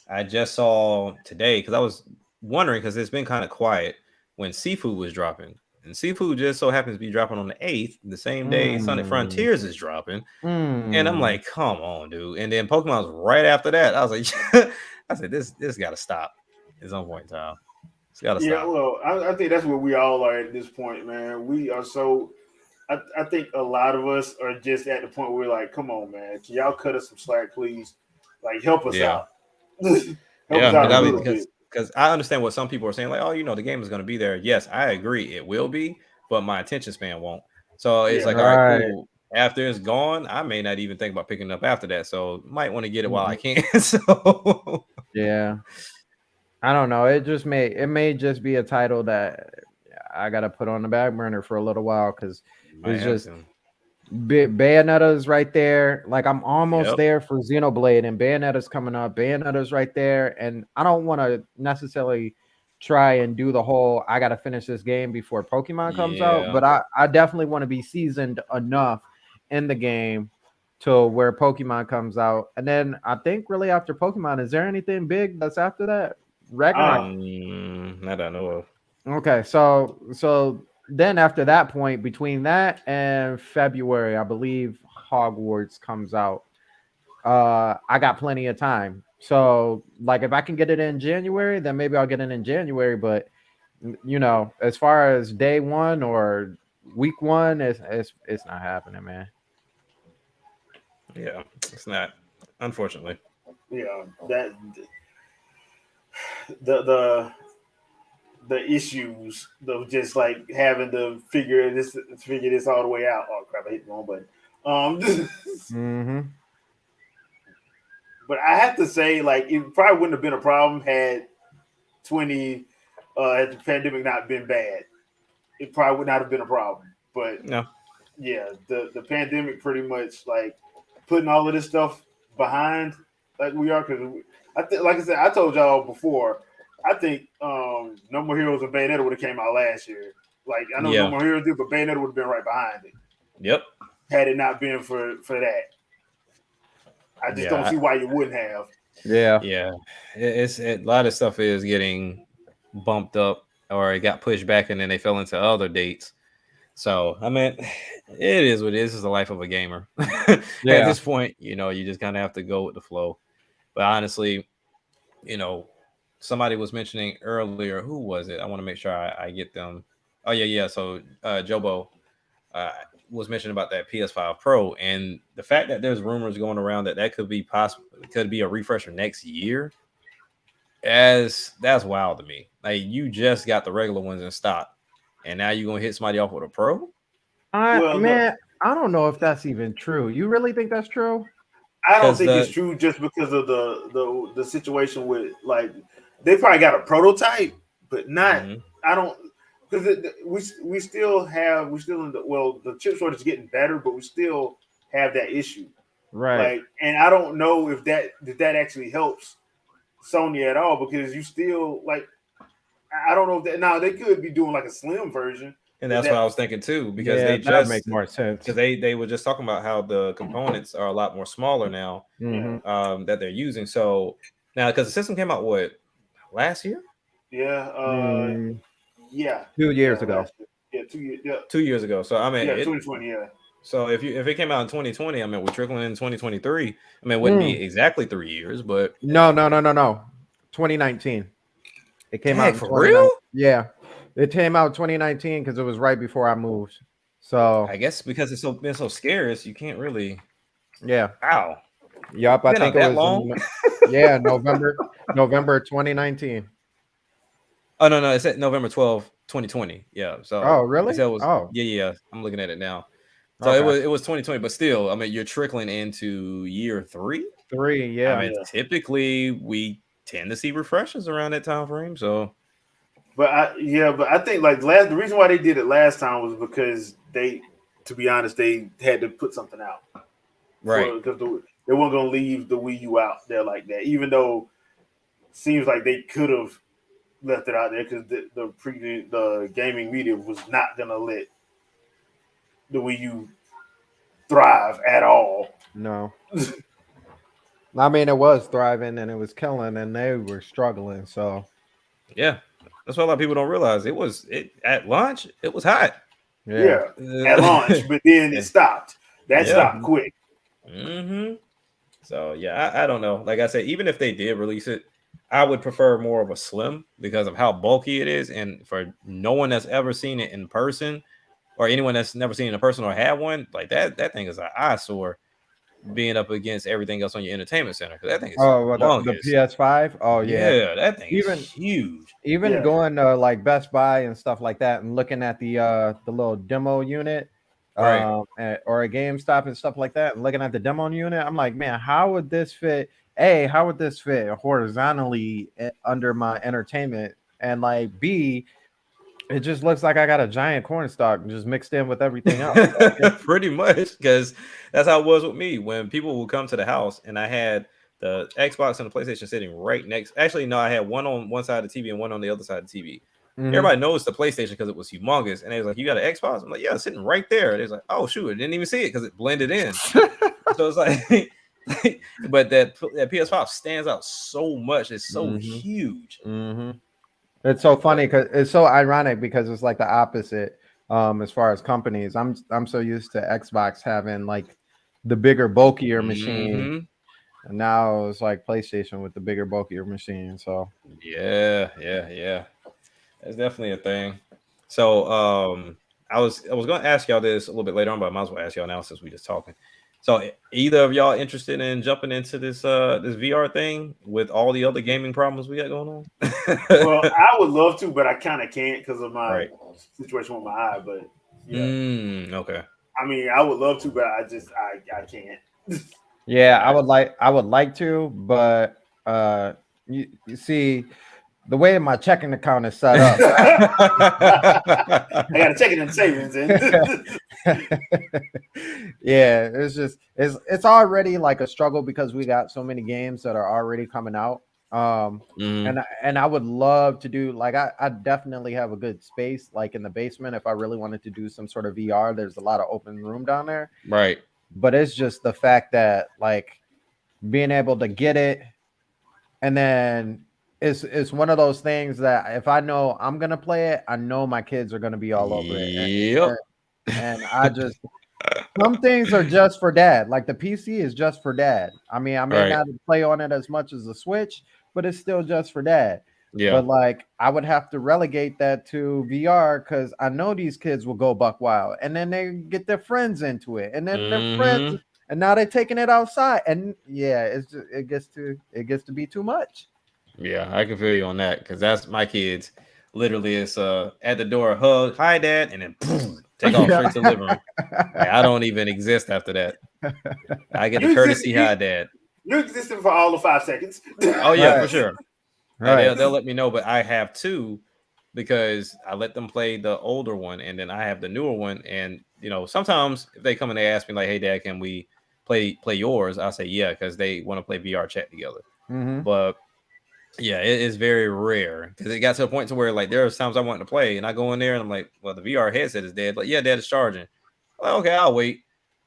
[SPEAKER 2] I just saw today, because I was wondering, because it's been kind of quiet when Seafood was dropping. And Seafood just so happens to be dropping on the 8th, the same day Sonic Frontiers is dropping. And I'm like, come on, dude. And then Pokemon's right after that. I was like, I said this got to stop at some point in time. It's got to
[SPEAKER 1] Yeah,
[SPEAKER 2] stop.
[SPEAKER 1] well, I think that's where we all are at this point, man. We are so. I think a lot of us are just at the point where we're like, come on, man, can y'all cut us some slack, please? Like, help us
[SPEAKER 2] Yeah,
[SPEAKER 1] out. Help us
[SPEAKER 2] yeah,
[SPEAKER 1] out a
[SPEAKER 2] because
[SPEAKER 3] Yeah.
[SPEAKER 1] little bit.
[SPEAKER 2] I understand what some people are saying, like, oh, the game is going to be there. Yes, I agree, it will be, but my attention span won't. So it's
[SPEAKER 1] Yeah,
[SPEAKER 2] like, all right,
[SPEAKER 3] Right.
[SPEAKER 2] cool. After it's gone, I may not even think about picking it up after that. So might want to get it while I
[SPEAKER 3] Mhm.
[SPEAKER 2] can. So
[SPEAKER 3] Yeah. I don't know. It may just be a title that I gotta put on the back burner for a little while because
[SPEAKER 2] might
[SPEAKER 3] it's
[SPEAKER 2] have
[SPEAKER 3] just
[SPEAKER 2] to.
[SPEAKER 3] Bayonetta's right there. Like I'm almost
[SPEAKER 2] Yep.
[SPEAKER 3] there for Xenoblade, and Bayonetta's coming up. Bayonetta's right there, and I don't want to necessarily try and do the whole I gotta finish this game before Pokemon comes out,
[SPEAKER 2] Yeah.
[SPEAKER 3] but I definitely want to be seasoned enough in the game to where Pokemon comes out, and then I think really after Pokemon, is there anything big that's after that? Ragnarok.
[SPEAKER 1] Ah,
[SPEAKER 2] Not that I know of.
[SPEAKER 3] Okay, so then after that point, between that and February, I believe Hogwarts comes out. I got plenty of time. So like if I can get it in January, then maybe I'll get it in January. But as far as day one or week one, it's not happening, man.
[SPEAKER 2] Yeah, it's not. Unfortunately.
[SPEAKER 1] yeah, that the the issues of just like having to figure this all the way out. Oh crap! I hit the wrong button.
[SPEAKER 3] Mm-hmm.
[SPEAKER 1] But I have to say, like, it probably wouldn't have been a problem had 20 had the pandemic not been bad. It probably would not have been a problem. But
[SPEAKER 2] No.
[SPEAKER 1] yeah, the pandemic pretty much like putting all of this stuff behind like we are because I think like I said I told y'all before I think No More Heroes and Bayonetta would have came out last year. Like I know No
[SPEAKER 2] Yeah.
[SPEAKER 1] More Heroes did, but Bayonetta would have been right behind it
[SPEAKER 2] Yep.
[SPEAKER 1] had it not been for that. I just don't
[SPEAKER 2] Yeah.
[SPEAKER 1] see why you wouldn't have.
[SPEAKER 3] Yeah.
[SPEAKER 2] Yeah. A lot of stuff is getting bumped up or it got pushed back and then they fell into other dates. So I mean, it is what it is. It's the life of a gamer. At
[SPEAKER 3] Yeah.
[SPEAKER 2] this point, you just kind of have to go with the flow. But honestly, you know, somebody was mentioning earlier. Who was it? I want to make sure I get them. Oh yeah. So Jobo uh, was mentioning about that PS5 Pro and the fact that there's rumors going around that could be possible, could be a refresher next year. As that's wild to me. Like you just got the regular ones in stock, and now you're gonna hit somebody off with a Pro.
[SPEAKER 1] Well,
[SPEAKER 3] Man, I don't know if that's even true. You really think that's true?
[SPEAKER 1] I don't
[SPEAKER 2] Because
[SPEAKER 1] think it's
[SPEAKER 2] the
[SPEAKER 1] true just because of the situation with like they probably got a prototype, but not.
[SPEAKER 2] Mhm.
[SPEAKER 1] I don't because we still in the chip shortage is getting better, but we still have that issue.
[SPEAKER 3] Right.
[SPEAKER 1] Like, and I don't know if that actually helps Sony at all because you still like I don't know if that now they could be doing like a slim version
[SPEAKER 2] and
[SPEAKER 1] if
[SPEAKER 2] that's what
[SPEAKER 1] that
[SPEAKER 2] I was thinking too. Because
[SPEAKER 3] Yeah,
[SPEAKER 2] they
[SPEAKER 3] that'd make
[SPEAKER 2] just
[SPEAKER 3] more sense.
[SPEAKER 2] because they were just talking about how the components are a lot more smaller now
[SPEAKER 3] Mm-hmm.
[SPEAKER 1] yeah
[SPEAKER 2] that they're using. So now because the system came out what last year,
[SPEAKER 1] yeah
[SPEAKER 3] Mm,
[SPEAKER 1] yeah
[SPEAKER 3] 2 years ago.
[SPEAKER 1] last year yeah 2 years yeah
[SPEAKER 2] 2 years ago. So I mean
[SPEAKER 1] yeah
[SPEAKER 2] it.
[SPEAKER 1] 2020 yeah.
[SPEAKER 2] So if it came out in 2020, I mean we're trickling in 2023. I mean it wouldn't be
[SPEAKER 3] Mm.
[SPEAKER 2] exactly 3 years, but
[SPEAKER 3] No, no, no, no, no. 2019. It came out
[SPEAKER 2] dang,
[SPEAKER 3] in
[SPEAKER 2] for real?
[SPEAKER 3] 2019. Yeah, it came out 2019 because it was right before I moved. So
[SPEAKER 2] I guess because it's been so scarce, you can't really.
[SPEAKER 3] yeah,
[SPEAKER 2] Wow,
[SPEAKER 3] yup.
[SPEAKER 2] it's
[SPEAKER 3] I
[SPEAKER 2] been
[SPEAKER 3] think
[SPEAKER 2] out
[SPEAKER 3] it
[SPEAKER 2] that
[SPEAKER 3] was
[SPEAKER 2] long.
[SPEAKER 3] yeah, November 2019.
[SPEAKER 2] Oh no, it said November 12th, 2020. Yeah,
[SPEAKER 3] Oh,
[SPEAKER 2] so it
[SPEAKER 3] really?
[SPEAKER 2] said it was
[SPEAKER 3] Oh,
[SPEAKER 2] yeah. I'm looking at it now. So it
[SPEAKER 3] okay.
[SPEAKER 2] was 2020, but still, I mean, you're trickling into year three.
[SPEAKER 3] Three.
[SPEAKER 2] I
[SPEAKER 3] Yeah.
[SPEAKER 2] mean,
[SPEAKER 1] Yeah.
[SPEAKER 2] typically we tend to see refreshes around that time frame. So
[SPEAKER 1] But I think like the reason why they did it last time was because to be honest, they had to put something out
[SPEAKER 2] right,
[SPEAKER 1] for because they weren't gonna leave the Wii U out there like that. Even though it seems like they could have left it out there because the gaming media was not gonna let the Wii U thrive at all.
[SPEAKER 3] No. I mean, it was thriving and it was killing, and they were struggling. So
[SPEAKER 2] yeah, that's what a lot of people don't realize. It at launch, it was hot.
[SPEAKER 3] yeah.
[SPEAKER 1] Yeah, at launch, but then it
[SPEAKER 2] Yeah,
[SPEAKER 1] stopped. That
[SPEAKER 2] yeah.
[SPEAKER 1] stopped quick.
[SPEAKER 2] So yeah, I don't know. Like I said, even if they did release it, I would prefer more of a slim because of how bulky it is, and for no one that's ever seen it in person, or anyone that's never seen it in person or had one, like that thing is an eyesore being up against everything else on your entertainment center because that thing is
[SPEAKER 3] Oh, well, the
[SPEAKER 2] humongous.
[SPEAKER 3] PS5. Oh yeah,
[SPEAKER 2] Yeah, that thing is
[SPEAKER 3] even
[SPEAKER 2] huge.
[SPEAKER 3] even
[SPEAKER 1] Yeah.
[SPEAKER 3] going to like Best Buy and stuff like that, and looking at the little demo unit,
[SPEAKER 2] Right.
[SPEAKER 3] or a GameStop and stuff like that, and looking at the demo unit, I'm like, man, how would this fit? A, how would this fit horizontally under my entertainment? And like B, it just looks like I got a giant cornstalk just mixed in with everything else. Like
[SPEAKER 2] Pretty much, because that's how it was with me when people would come to the house and I had the Xbox and the PlayStation sitting right next. Actually, no, I had one on one side of the TV and one on the other side of the TV.
[SPEAKER 3] mhm.
[SPEAKER 2] Everybody knows the PlayStation because it was humongous, and they was like, "You got an Xbox?" I'm like, "Yeah, it's sitting right there." And they was like, "Oh shoot, I didn't even see it because it blended in." So it's like, but that PS5 stands out so much. It's so
[SPEAKER 3] Mhm.
[SPEAKER 2] huge.
[SPEAKER 3] Mhm. It's so funny because it's so ironic because it's like the opposite. As far as companies, I'm so used to Xbox having like the bigger, bulkier machine,
[SPEAKER 2] Hmm.
[SPEAKER 3] and now it's like PlayStation with the bigger, bulkier machine. So
[SPEAKER 2] Yeah. That's definitely a thing. So I was gonna ask y'all this a little bit later on, but I might as well ask y'all now since we just talking. So either of y'all interested in jumping into this VR thing with all the other gaming problems we got going
[SPEAKER 1] Well,
[SPEAKER 2] on?
[SPEAKER 1] I would love to, but I kind of can't because of my
[SPEAKER 2] Right.
[SPEAKER 1] situation with my eye. But yeah,
[SPEAKER 2] Okay.
[SPEAKER 1] I mean, I would love to, but I can't.
[SPEAKER 3] yeah,
[SPEAKER 2] All
[SPEAKER 3] I would like to, but you see the way my checking account is set up.
[SPEAKER 1] I
[SPEAKER 2] right.
[SPEAKER 1] got to check it in savings and
[SPEAKER 3] Yeah, it's just it's already like a struggle because we got so many games that are already coming out.
[SPEAKER 2] Mhm.
[SPEAKER 3] And I would love to do like I definitely have a good space like in the basement if I really wanted to do some sort of VR. There's a lot of open room down there,
[SPEAKER 2] Right.
[SPEAKER 3] but it's just the fact that like being able to get it and then it's one of those things that if I know I'm gonna play it, I know my kids are gonna be all over it.
[SPEAKER 2] Yep.
[SPEAKER 3] And I just some things are just for dad. Like the PC is just for dad. I mean, I may
[SPEAKER 2] Right.
[SPEAKER 3] not play on it as much as the Switch, but it's still just for dad.
[SPEAKER 2] Yeah.
[SPEAKER 3] But like I would have to relegate that to VR because I know these kids will go buck wild. And then they get their friends into it. And then their friends
[SPEAKER 2] Hmm.
[SPEAKER 3] and now they're taking it outside. And yeah, it's just, it gets to be too much.
[SPEAKER 2] Yeah, I can feel you on that because that's my kids. Literally, it's at the door, hug, hi, dad, and then boom, take off straight to the living room. Like I don't even exist after that. I get the
[SPEAKER 1] you exist.
[SPEAKER 2] courtesy hi, dad.
[SPEAKER 1] You existed for all of 5 seconds.
[SPEAKER 2] Oh yeah, for
[SPEAKER 3] Right.
[SPEAKER 2] sure. Like
[SPEAKER 3] Right.
[SPEAKER 2] they'll let me know, but I have two because I let them play the older one, and then I have the newer one. And sometimes if they come and they ask me like, "Hey, dad, can we play yours?" I say yeah because they want to play VR chat together.
[SPEAKER 3] Hmm.
[SPEAKER 2] But yeah, it is very rare because it got to a point to where like there was times I wanted to play and I go in there and I'm like, well, the VR headset is dead. Like, yeah, dad is charging. I'm like, okay, I'll wait.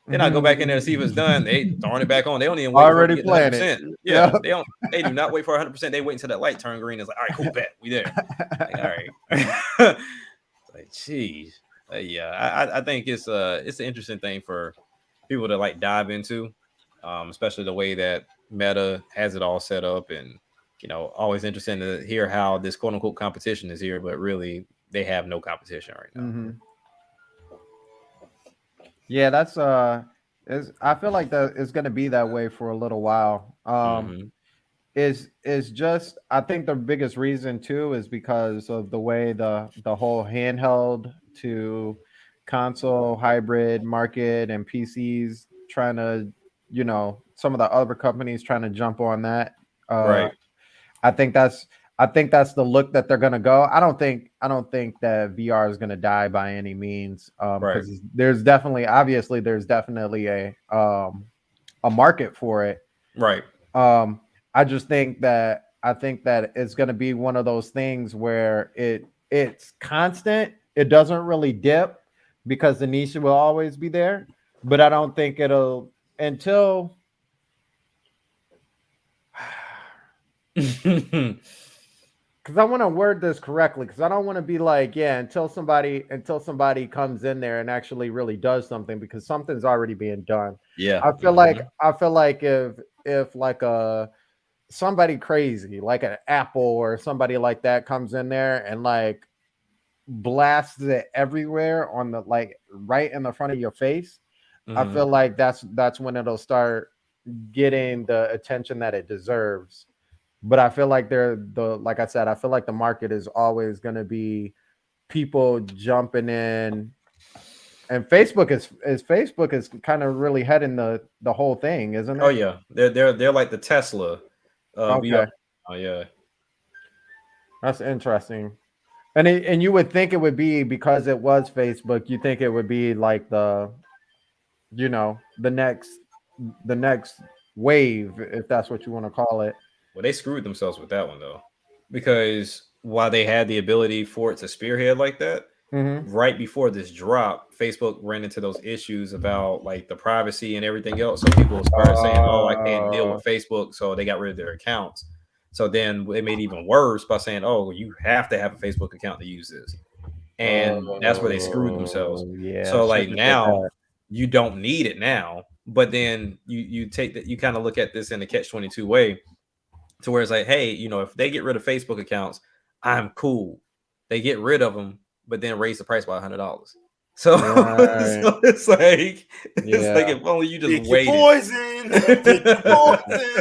[SPEAKER 2] Then I go back in there to see if it's done. They throwing it back on. They don't even wait for it to
[SPEAKER 3] Already
[SPEAKER 2] get to 100.
[SPEAKER 3] playing it.
[SPEAKER 2] Percent Yeah,
[SPEAKER 3] Yep.
[SPEAKER 2] they don't. They do not wait for 100%. They wait until that light turn green. It's like, all right, cool, bet we there. Like, all right. Like, geez, yeah, I think it's an interesting thing for people to like dive into, especially the way that Meta has it all set up, and always interesting to hear how this quote unquote competition is here, but really they have no competition right now.
[SPEAKER 3] Hmm. Yeah, that's is I feel like that is going to be that way for a little while.
[SPEAKER 2] Hmm.
[SPEAKER 3] Is just I think the biggest reason too is because of the way the whole handheld to console hybrid market and PCs trying to, some of the other companies trying to jump on that. Uh
[SPEAKER 2] Right,
[SPEAKER 3] I think that's I think that's the look that they're gonna go. I don't think that VR is gonna die by any means.
[SPEAKER 2] right,
[SPEAKER 3] Because there's definitely a market for it.
[SPEAKER 2] right.
[SPEAKER 3] Um, I think that it's gonna be one of those things where it's constant. It doesn't really dip because the niche will always be there. But I don't think it'll until because I want to word this correctly because I don't want to be like, yeah, until somebody comes in there and actually really does something because something's already being done.
[SPEAKER 2] Yeah.
[SPEAKER 3] I feel like
[SPEAKER 2] Hmm.
[SPEAKER 3] I feel like if like a somebody crazy like an Apple or somebody like that comes in there and like blasts it everywhere on the like right in the front of your face, I
[SPEAKER 2] Mhm.
[SPEAKER 3] feel like that's when it'll start getting the attention that it deserves. But I feel like like I said, I feel like the market is always going to be people jumping in, and Facebook is kind of really heading the whole thing, isn't
[SPEAKER 2] Oh
[SPEAKER 3] it?
[SPEAKER 2] yeah, they're like the Tesla VR.
[SPEAKER 3] Okay,
[SPEAKER 2] Oh yeah.
[SPEAKER 3] that's interesting. And you would think it would be because it was Facebook. You think it would be like the next wave, if that's what you want to call it.
[SPEAKER 2] Well, they screwed themselves with that one though, because while they had the ability for it to spearhead like that,
[SPEAKER 3] Hmm.
[SPEAKER 2] right before this drop, Facebook ran into those issues about like the privacy and everything else. So people started saying, "Oh, I can't deal
[SPEAKER 3] Uh,
[SPEAKER 2] with Facebook," so they got rid of their accounts. So then they made it even worse by saying, "Oh, you have to have a Facebook account to use this," and that's where they screwed themselves.
[SPEAKER 3] yeah,
[SPEAKER 2] So like
[SPEAKER 3] sugar did
[SPEAKER 2] now,
[SPEAKER 3] that.
[SPEAKER 2] you don't need it now, but then you take that, you kind of look at this in a catch-22 way, to where it's like, hey, if they get rid of Facebook accounts, I'm cool. They get rid of them, but then raise the price by $100. So,
[SPEAKER 3] Right.
[SPEAKER 2] so it's like
[SPEAKER 3] Yeah.
[SPEAKER 2] if only you just
[SPEAKER 1] Pick your
[SPEAKER 2] waited.
[SPEAKER 1] poison. Pick your poison.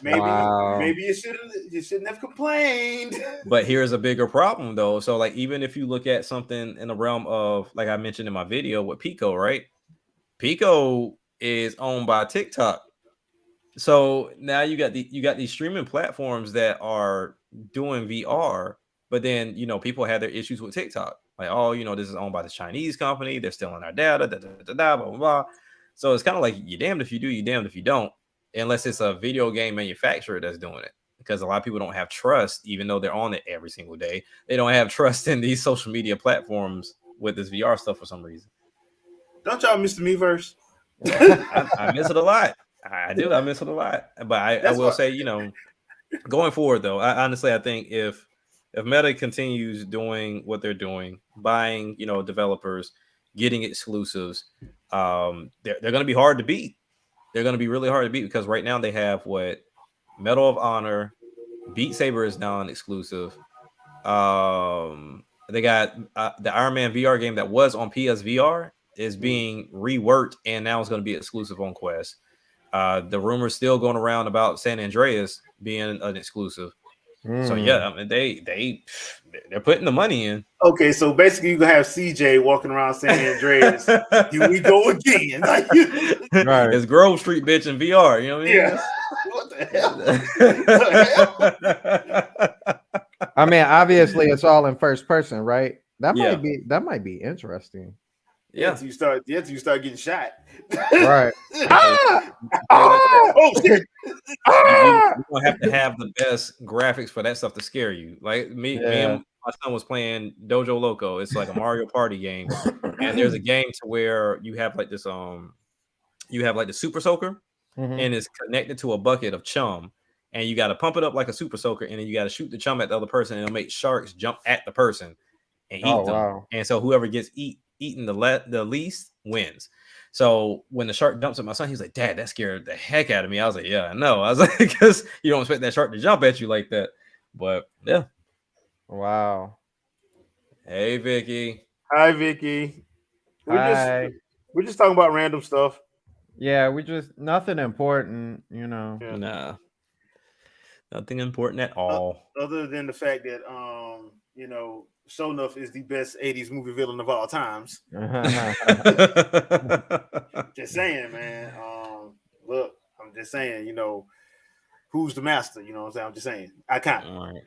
[SPEAKER 1] Maybe
[SPEAKER 3] Wow.
[SPEAKER 1] you shouldn't have complained.
[SPEAKER 2] But here's a bigger problem though. So like even if you look at something in the realm of, like I mentioned in my video with Pico, right? Pico is owned by TikTok. So now you got these streaming platforms that are doing VR, but then people had their issues with TikTok. Like, oh, this is owned by this Chinese company, they're stealing our data, da, da, da, da, blah, blah, blah. So it's kind of like you're damned if you do, you're damned if you don't, unless it's a video game manufacturer that's doing it. Because a lot of people don't have trust, even though they're on it every single day. They don't have trust in these social media platforms with this VR stuff for some reason.
[SPEAKER 1] Don't y'all miss the Meverse?
[SPEAKER 2] I miss it a lot. I do. I miss it a lot. But I
[SPEAKER 1] That's
[SPEAKER 2] will
[SPEAKER 1] what.
[SPEAKER 2] say, going forward though, I think if Meta continues doing what they're doing, buying developers, getting exclusives, they're going to be hard to beat. They're going to be really hard to beat because right now they have what Medal of Honor, Beat Saber is now an exclusive. They got the Iron Man VR game that was on PSVR is being reworked and now it's going to be exclusive on Quest. The rumors still going around about San Andreas being an exclusive. So yeah,
[SPEAKER 3] Mm.
[SPEAKER 2] I mean they're putting the money in.
[SPEAKER 1] Okay, so basically you gonna have CJ walking around San Andreas. Here we go again. Like,
[SPEAKER 3] Right.
[SPEAKER 2] It's Grove Street bitch in VR. You know what I mean?
[SPEAKER 1] yeah. What the hell? The hell?
[SPEAKER 3] I mean, obviously it's all in first person, right? That
[SPEAKER 2] Yeah,
[SPEAKER 3] might be interesting.
[SPEAKER 1] Yeah,
[SPEAKER 2] yeah.
[SPEAKER 1] till you start getting shot.
[SPEAKER 3] Right.
[SPEAKER 2] So
[SPEAKER 3] Ah!
[SPEAKER 2] play like that.
[SPEAKER 3] Ah!
[SPEAKER 1] Oh shit!
[SPEAKER 3] Ah!
[SPEAKER 2] You're gonna have to have the best graphics for that stuff to scare you. Like me
[SPEAKER 3] Yeah.
[SPEAKER 2] and my son was playing Dojo Loco. It's like a Mario Party game, and there's a game to where you have like this you have like the super soaker,
[SPEAKER 3] Hmm.
[SPEAKER 2] and it's connected to a bucket of chum, and you got to pump it up like a super soaker, and then you got to shoot the chum at the other person, and it'll make sharks jump at the person and
[SPEAKER 3] Oh
[SPEAKER 2] eat them.
[SPEAKER 3] wow.
[SPEAKER 2] And so whoever gets eaten the least wins. So when the shark jumps at my son, he's like, "Dad, that scared the heck out of me." I was like, "Yeah, I know." I was like, "Because you don't expect that shark to jump at you like that." But yeah.
[SPEAKER 3] Wow.
[SPEAKER 2] Hey, Vicky.
[SPEAKER 1] Hi, Vicky. We're just
[SPEAKER 3] Hi.
[SPEAKER 1] we're just talking about random stuff.
[SPEAKER 3] Yeah, we just nothing important, you know.
[SPEAKER 1] Yeah.
[SPEAKER 2] Nah, nothing important at
[SPEAKER 1] Uh,
[SPEAKER 2] all.
[SPEAKER 1] other than the fact that Shonuff is the best '80s movie villain of all times. Just saying, man. Look, I'm just saying, who's the master? You know what I'm saying? I'm just saying. I can't.
[SPEAKER 2] All right.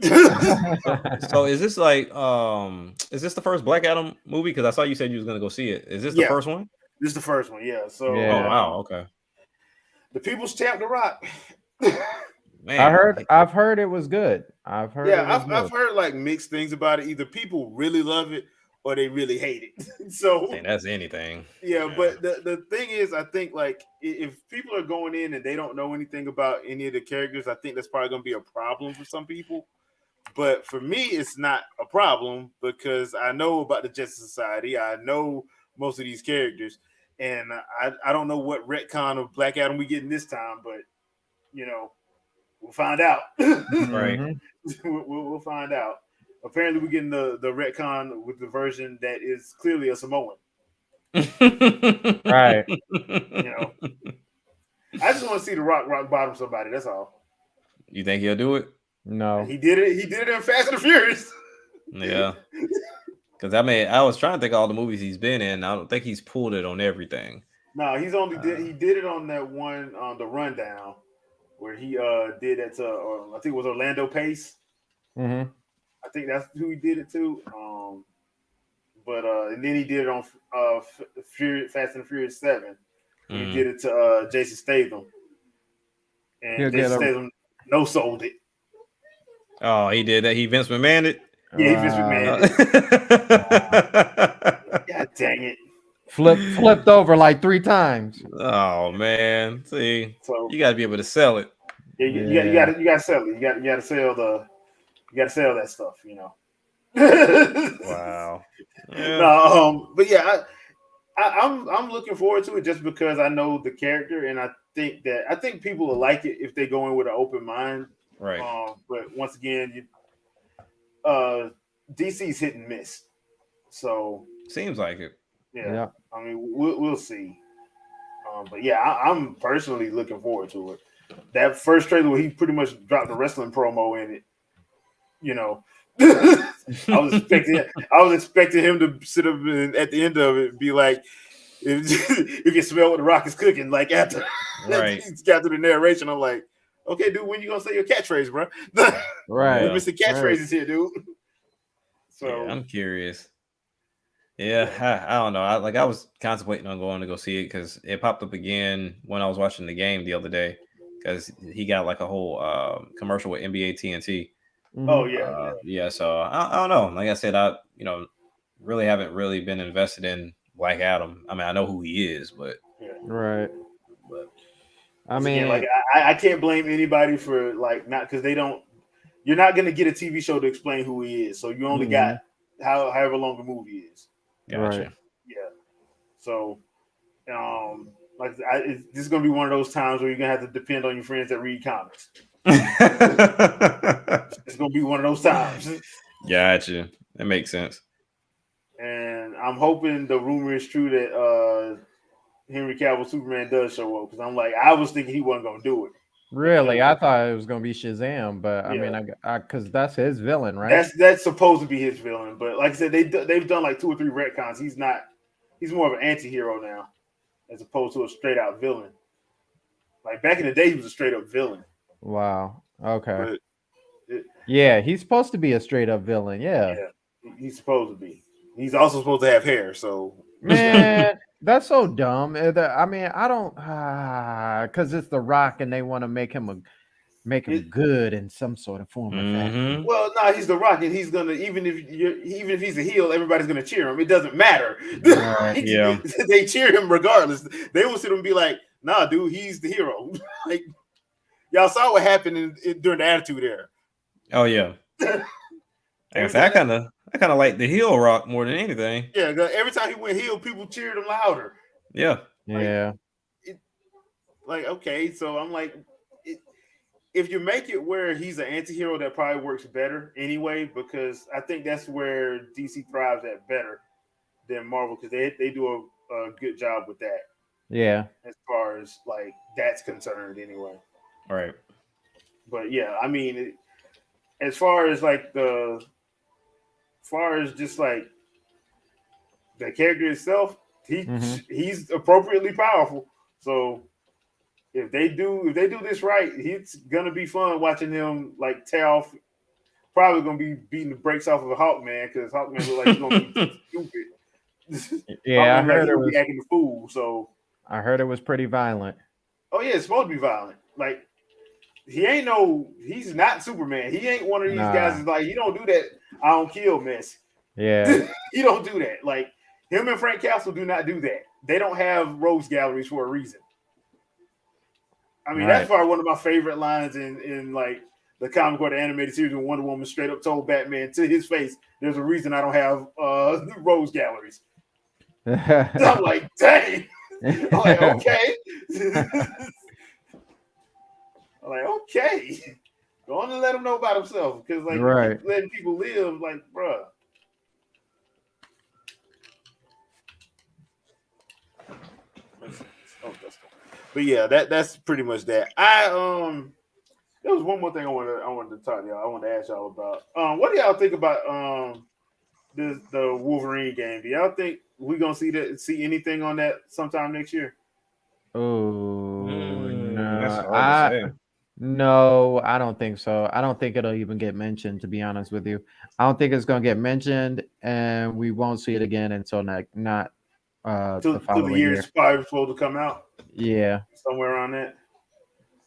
[SPEAKER 2] So is this the first Black Adam movie? Because I saw you said you was gonna go see it. Is this the
[SPEAKER 1] Yeah,
[SPEAKER 2] first one?
[SPEAKER 1] this is the first one. Yeah. So
[SPEAKER 2] Oh
[SPEAKER 3] Yeah.
[SPEAKER 2] wow, okay.
[SPEAKER 1] the People's Champ, The Rock.
[SPEAKER 2] Man,
[SPEAKER 3] I've heard it was good. I've heard
[SPEAKER 1] Yeah,
[SPEAKER 3] it was
[SPEAKER 1] I've
[SPEAKER 3] good.
[SPEAKER 1] heard like mixed things about it. Either people really love it or they really hate it. So
[SPEAKER 2] hey, that's anything.
[SPEAKER 1] yeah, but the thing is, I think like if people are going in and they don't know anything about any of the characters, I think that's probably going to be a problem for some people. But for me, it's not a problem because I know about the Justice Society. I know most of these characters, and I don't know what retcon of Black Adam we getting this time, but you know, We'll find out.
[SPEAKER 2] Right.
[SPEAKER 3] Mhm.
[SPEAKER 1] We'll find out. Apparently, we're getting the retcon with the version that is clearly a Samoan.
[SPEAKER 3] Right.
[SPEAKER 1] You know, I just want to see the rock bottom somebody. That's all.
[SPEAKER 2] You think he'll do it?
[SPEAKER 3] No.
[SPEAKER 1] He did it. He did it in Fast and the Furious.
[SPEAKER 2] Yeah. Because I was trying to think of all the movies he's been in. I don't think he's pulled it on everything.
[SPEAKER 1] No, he's only he did it on that one on the Rundown where he did that to I think it was Orlando Pace.
[SPEAKER 3] Mhm.
[SPEAKER 1] I think that's who he did it to. But and then he did it on Fast and the Furious 7. He did it to Jason Statham, and
[SPEAKER 3] He'll
[SPEAKER 1] Jason
[SPEAKER 3] get a
[SPEAKER 1] Statham no sold it.
[SPEAKER 2] Oh, he did that. He Vince McMahon it.
[SPEAKER 1] Yeah, he Vince McMahon. God dang it!
[SPEAKER 3] flipped over like 3 times.
[SPEAKER 2] Oh man, see,
[SPEAKER 1] So
[SPEAKER 2] you got to be able to sell it.
[SPEAKER 1] yeah, you got to sell it. You got to sell that stuff. You know.
[SPEAKER 2] Wow. Yeah.
[SPEAKER 1] No, but yeah, I'm looking forward to it just because I know the character, and I think people will like it if they go in with an open mind.
[SPEAKER 2] Right.
[SPEAKER 1] But once again, DC's hit and miss. So
[SPEAKER 2] Seems like it.
[SPEAKER 1] yeah. I mean, we'll see. But yeah, I'm personally looking forward to it. That first trailer where he pretty much dropped a wrestling promo in it, you know. I was expecting him to sit up at the end of it and be like, you can smell what the Rock is cooking. Like after he's got through the narration, I'm like, okay, dude, when you gonna say your catchphrase, bro?
[SPEAKER 3] Right.
[SPEAKER 1] Mr. Catchphrases here, dude. So
[SPEAKER 2] yeah, I'm curious. Yeah, I don't know. I was contemplating on going to go see it because it popped up again when I was watching the game the other day because he got like a whole commercial with NBA TNT.
[SPEAKER 1] Oh yeah,
[SPEAKER 2] yeah. So I don't know. Like I said, I really haven't really been invested in Black Adam. I mean, I know who he is, but
[SPEAKER 3] right.
[SPEAKER 1] But
[SPEAKER 3] I mean,
[SPEAKER 1] again, like I can't blame anybody for like not because they don't. You're not gonna get a TV show to explain who he is, so you only got however long the movie is.
[SPEAKER 2] Gotcha.
[SPEAKER 3] Right.
[SPEAKER 1] Yeah. So, this is gonna be one of those times where you're gonna have to depend on your friends that read comics. It's gonna be one of those times.
[SPEAKER 2] Gotcha. That makes sense.
[SPEAKER 1] And I'm hoping the rumor is true that Henry Cavill Superman does show up because I was thinking he wasn't gonna do it.
[SPEAKER 3] Really, I thought it was gonna be Shazam, but I mean, because that's his villain, right?
[SPEAKER 1] That's supposed to be his villain, but like I said, they've done like 2 or 3 retcons. He's more of an anti-hero now, as opposed to a straight out villain. Like back in the day, he was a straight up villain.
[SPEAKER 3] Wow. Okay.
[SPEAKER 1] But
[SPEAKER 3] yeah, he's supposed to be a straight up villain. Yeah.
[SPEAKER 1] He's supposed to be. He's also supposed to have hair. So
[SPEAKER 3] man, that's so dumb. I mean, I don't because it's The Rock and they want to make him good in some sort of form or fashion.
[SPEAKER 1] Well, no, he's The Rock, and he's gonna even if he's a heel, everybody's gonna cheer him. It doesn't matter.
[SPEAKER 3] Right.
[SPEAKER 2] Yeah,
[SPEAKER 1] they cheer him regardless. They will sit and be like, "Nah, dude, he's the hero." Like y'all saw what happened during the Attitude Era.
[SPEAKER 2] Oh yeah. I kind of like the heel Rock more than anything.
[SPEAKER 1] Yeah, every time he went heel, people cheered him louder.
[SPEAKER 2] Yeah.
[SPEAKER 1] Like okay, so I'm like, if you make it where he's an anti-hero, that probably works better anyway, because I think that's where DC thrives at better than Marvel, because they do a good job with that.
[SPEAKER 3] Yeah.
[SPEAKER 1] As far as like that's concerned anyway.
[SPEAKER 2] All right.
[SPEAKER 1] But yeah, I mean, as far as just like the character itself, he's appropriately powerful. So if they do this right, it's gonna be fun watching him like tear off. Probably gonna be beating the brakes off of a Hawkman because Hawkman look like he's gonna be stupid.
[SPEAKER 3] Yeah, I heard it was
[SPEAKER 1] acting the fool. So
[SPEAKER 3] I heard it was pretty violent.
[SPEAKER 1] Oh yeah, it's supposed to be violent. Like he's not Superman. He ain't one of these guys that's like he don't do that. I don't kill mess.
[SPEAKER 3] Yeah,
[SPEAKER 1] he don't do that. Like him and Frank Castle do not do that. They don't have rogues galleries for a reason. I mean, that's probably one of my favorite lines in like the comic or the animated series when Wonder Woman straight up told Batman to his face, "There's a reason I don't have rogues galleries." I'm like, dang. I'm like, okay. I'm like, okay, go on and let him know about himself because like you
[SPEAKER 3] Right.
[SPEAKER 1] keep letting people live, like, bruh. Oh, that's cool. But yeah, that's pretty much that. There was one more thing I wanted to talk to y'all. I wanted to ask y'all about. What do y'all think about the Wolverine game? Do y'all think we gonna see anything on that sometime next year?
[SPEAKER 3] Oh
[SPEAKER 2] That's
[SPEAKER 3] no,
[SPEAKER 2] hard to say.
[SPEAKER 3] no, I don't think so. I don't think it'll even get mentioned. To be honest with you, I don't think it's gonna get mentioned, and we won't see it again until not the
[SPEAKER 1] Till the
[SPEAKER 3] following
[SPEAKER 1] year
[SPEAKER 3] year.
[SPEAKER 1] it's probably supposed to come out
[SPEAKER 3] Yeah.
[SPEAKER 1] somewhere around that.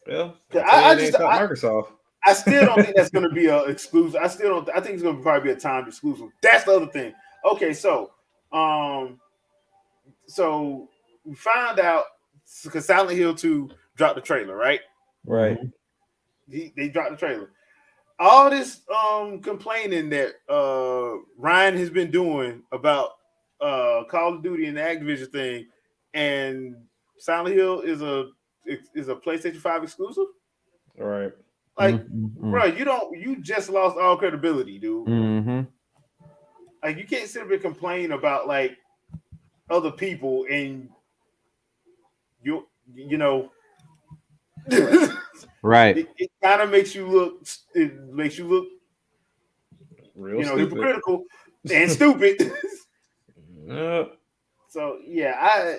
[SPEAKER 2] Well,
[SPEAKER 1] 'Cause
[SPEAKER 2] I tell you,
[SPEAKER 1] I
[SPEAKER 2] it
[SPEAKER 1] just
[SPEAKER 2] ain't top Microsoft.
[SPEAKER 1] I still don't think that's going to be a exclusive. I still don't. I think it's going to probably be a timed exclusive. That's the other thing. Okay, um, so we found out because Silent Hill 2 dropped the trailer, right?
[SPEAKER 2] Right.
[SPEAKER 3] Mhm.
[SPEAKER 1] They dropped the trailer. All this complaining that Ryan has been doing about Call of Duty and the Activision thing, and Silent Hill is a PlayStation 5 exclusive.
[SPEAKER 2] Right.
[SPEAKER 1] Like,
[SPEAKER 3] Mhm.
[SPEAKER 1] bro, you just lost all credibility, dude.
[SPEAKER 3] Mhm.
[SPEAKER 1] Like, you can't sit there and complain about like other people and you know it,
[SPEAKER 3] Right.
[SPEAKER 1] it kind of makes you look
[SPEAKER 2] Real stupid.
[SPEAKER 1] hypocritical and stupid.
[SPEAKER 2] Uh,
[SPEAKER 1] So yeah,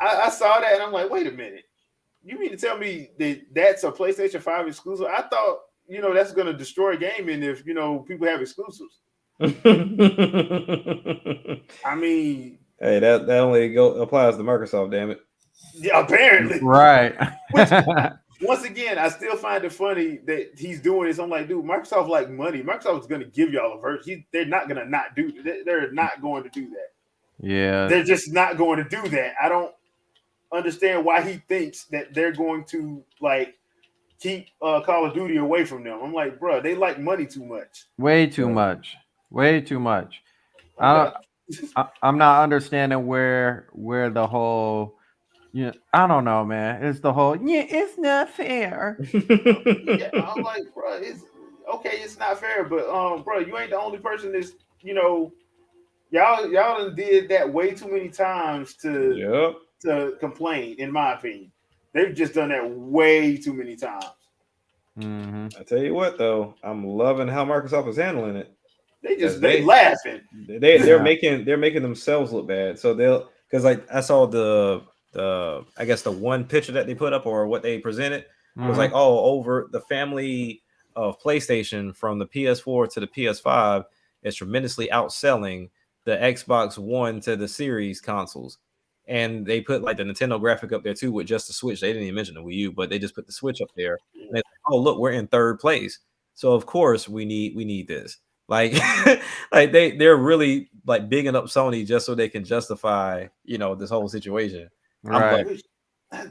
[SPEAKER 1] I saw that and I'm like, wait a minute, you mean to tell me that that's a PlayStation 5 exclusive? I thought that's gonna destroy gaming if people have exclusives.
[SPEAKER 2] hey,
[SPEAKER 1] I mean,
[SPEAKER 2] that only applies to Microsoft. Damn it.
[SPEAKER 1] yeah, apparently.
[SPEAKER 3] Right.
[SPEAKER 1] Which once again, I still find it funny that he's doing this. I'm like, dude, Microsoft like money. Microsoft's going to give y'all a version. They're not going to not do. They're not going to do that.
[SPEAKER 3] Yeah.
[SPEAKER 1] They're just not going to do that. I don't understand why he thinks that they're going to like keep Call of Duty away from them. I'm like, bro, they like money too much.
[SPEAKER 3] Way too
[SPEAKER 2] Right.
[SPEAKER 3] much. Way too much.
[SPEAKER 1] Like,
[SPEAKER 3] I don't. I'm not understanding where the whole. I don't know, man. It's the whole. Yeah, it's not fair.
[SPEAKER 1] yeah, I'm like, bro, it's okay. It's not fair, but bro, you ain't the only person that's you know y'all done did that way too many times
[SPEAKER 2] Yep.
[SPEAKER 1] to complain. In my opinion, they've just done that way too many times.
[SPEAKER 3] Hmm.
[SPEAKER 2] I tell you what, though, I'm loving how Microsoft is handling it because
[SPEAKER 1] They laughing.
[SPEAKER 3] Yeah.
[SPEAKER 2] they're making themselves look bad. So they'll because like I saw the I guess the one picture that they put up or what they presented was like,
[SPEAKER 3] Hmm.
[SPEAKER 2] oh, over the family of PlayStation from the PS4 to the PS5 is tremendously outselling the Xbox One to the Series consoles. And they put like the Nintendo graphic up there too with just the Switch. They didn't even mention the Wii U, but they just put the Switch up there. And it's like, oh look, we're in third place. So of course we need this. Like like they're really like bigging up Sony just so they can justify, this whole situation. I'm loving
[SPEAKER 3] Right.
[SPEAKER 1] Which I,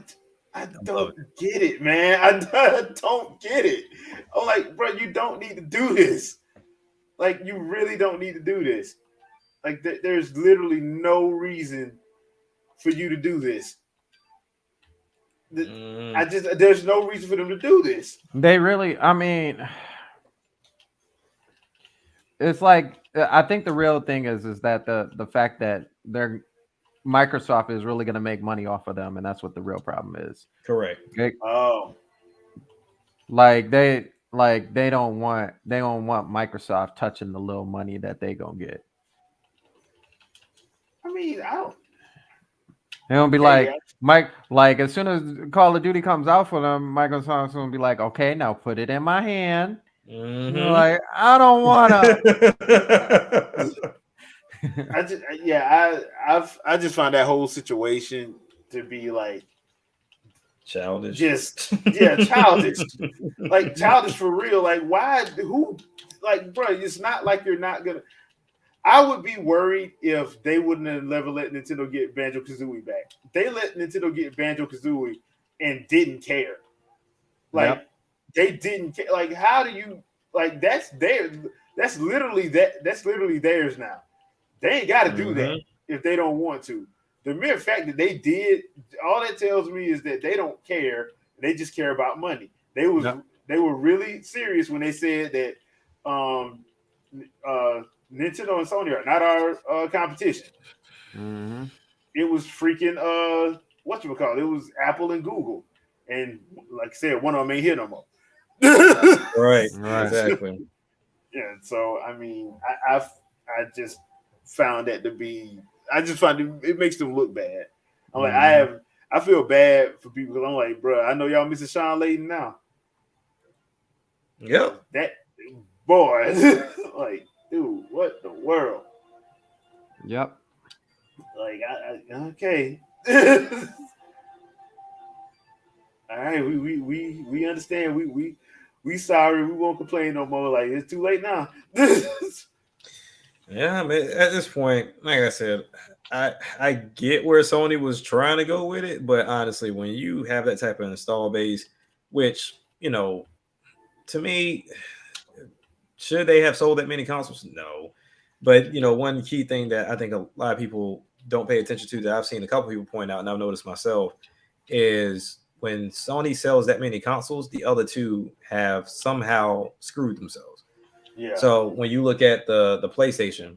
[SPEAKER 1] I
[SPEAKER 2] I'm loving
[SPEAKER 1] don't get it, man. I don't get it. I'm like, bro, you don't need to do this. Like, you really don't need to do this. Like, there's literally no reason for you to do this.
[SPEAKER 2] it.
[SPEAKER 1] There's no reason for them to do this.
[SPEAKER 3] They really. I mean, it's like I think the real thing is that the fact that they're Microsoft is really going to make money off of them, and that's what the real problem is.
[SPEAKER 2] Correct.
[SPEAKER 3] Okay?
[SPEAKER 1] Oh,
[SPEAKER 3] Like they don't want Microsoft touching the little money that they gonna get.
[SPEAKER 1] I mean, I don't.
[SPEAKER 3] They don't be
[SPEAKER 1] Okay,
[SPEAKER 3] like Mike. Like as soon as Call of Duty comes out for them, Microsoft's gonna be like, okay, now put it in my hand. You're
[SPEAKER 2] Mm-hmm.
[SPEAKER 3] like, I don't wanna.
[SPEAKER 1] I just yeah, I just find that whole situation to be like
[SPEAKER 2] Childish.
[SPEAKER 1] just childish. Like childish for real. Like why who like bro, it's not like you're not gonna I would be worried if they wouldn't have never let Nintendo get Banjo Kazooie back. They let Nintendo get Banjo Kazooie and didn't care. Like
[SPEAKER 3] Yep.
[SPEAKER 1] they didn't care. Like how do you like that's their that's literally theirs now. They ain't got to do that
[SPEAKER 2] Mm-hmm.
[SPEAKER 1] if they don't want to. The mere fact that they did, all that tells me is that they don't care. They just care about money. They was
[SPEAKER 2] No.
[SPEAKER 1] they were really serious when they said that Nintendo and Sony are not our competition.
[SPEAKER 3] Mm-hmm.
[SPEAKER 1] It was freaking what you would call it? It was Apple and Google, and like I said, one of them ain't here no more.
[SPEAKER 2] Right.
[SPEAKER 3] Right.
[SPEAKER 2] Exactly.
[SPEAKER 1] Yeah, so I mean, I just found that to be. I just find it makes them look bad. I'm like,
[SPEAKER 3] Mhm.
[SPEAKER 1] I feel bad for people because I'm like, bro, I know y'all missing Sean Layden now.
[SPEAKER 2] Yep.
[SPEAKER 1] That boy, like, dude, what the world?
[SPEAKER 3] Yep.
[SPEAKER 1] Like, okay, all right, we understand. We sorry. We won't complain no more. Like, it's too late now.
[SPEAKER 2] Yeah, man. At this point, like I said, I get where Sony was trying to go with it, but honestly, when you have that type of install base, which to me, should they have sold that many consoles? No. But one key thing that I think a lot of people don't pay attention to that I've seen a couple people point out, and I've noticed myself, is when Sony sells that many consoles, the other two have somehow screwed themselves.
[SPEAKER 1] Yeah,
[SPEAKER 2] So when you look at the PlayStation,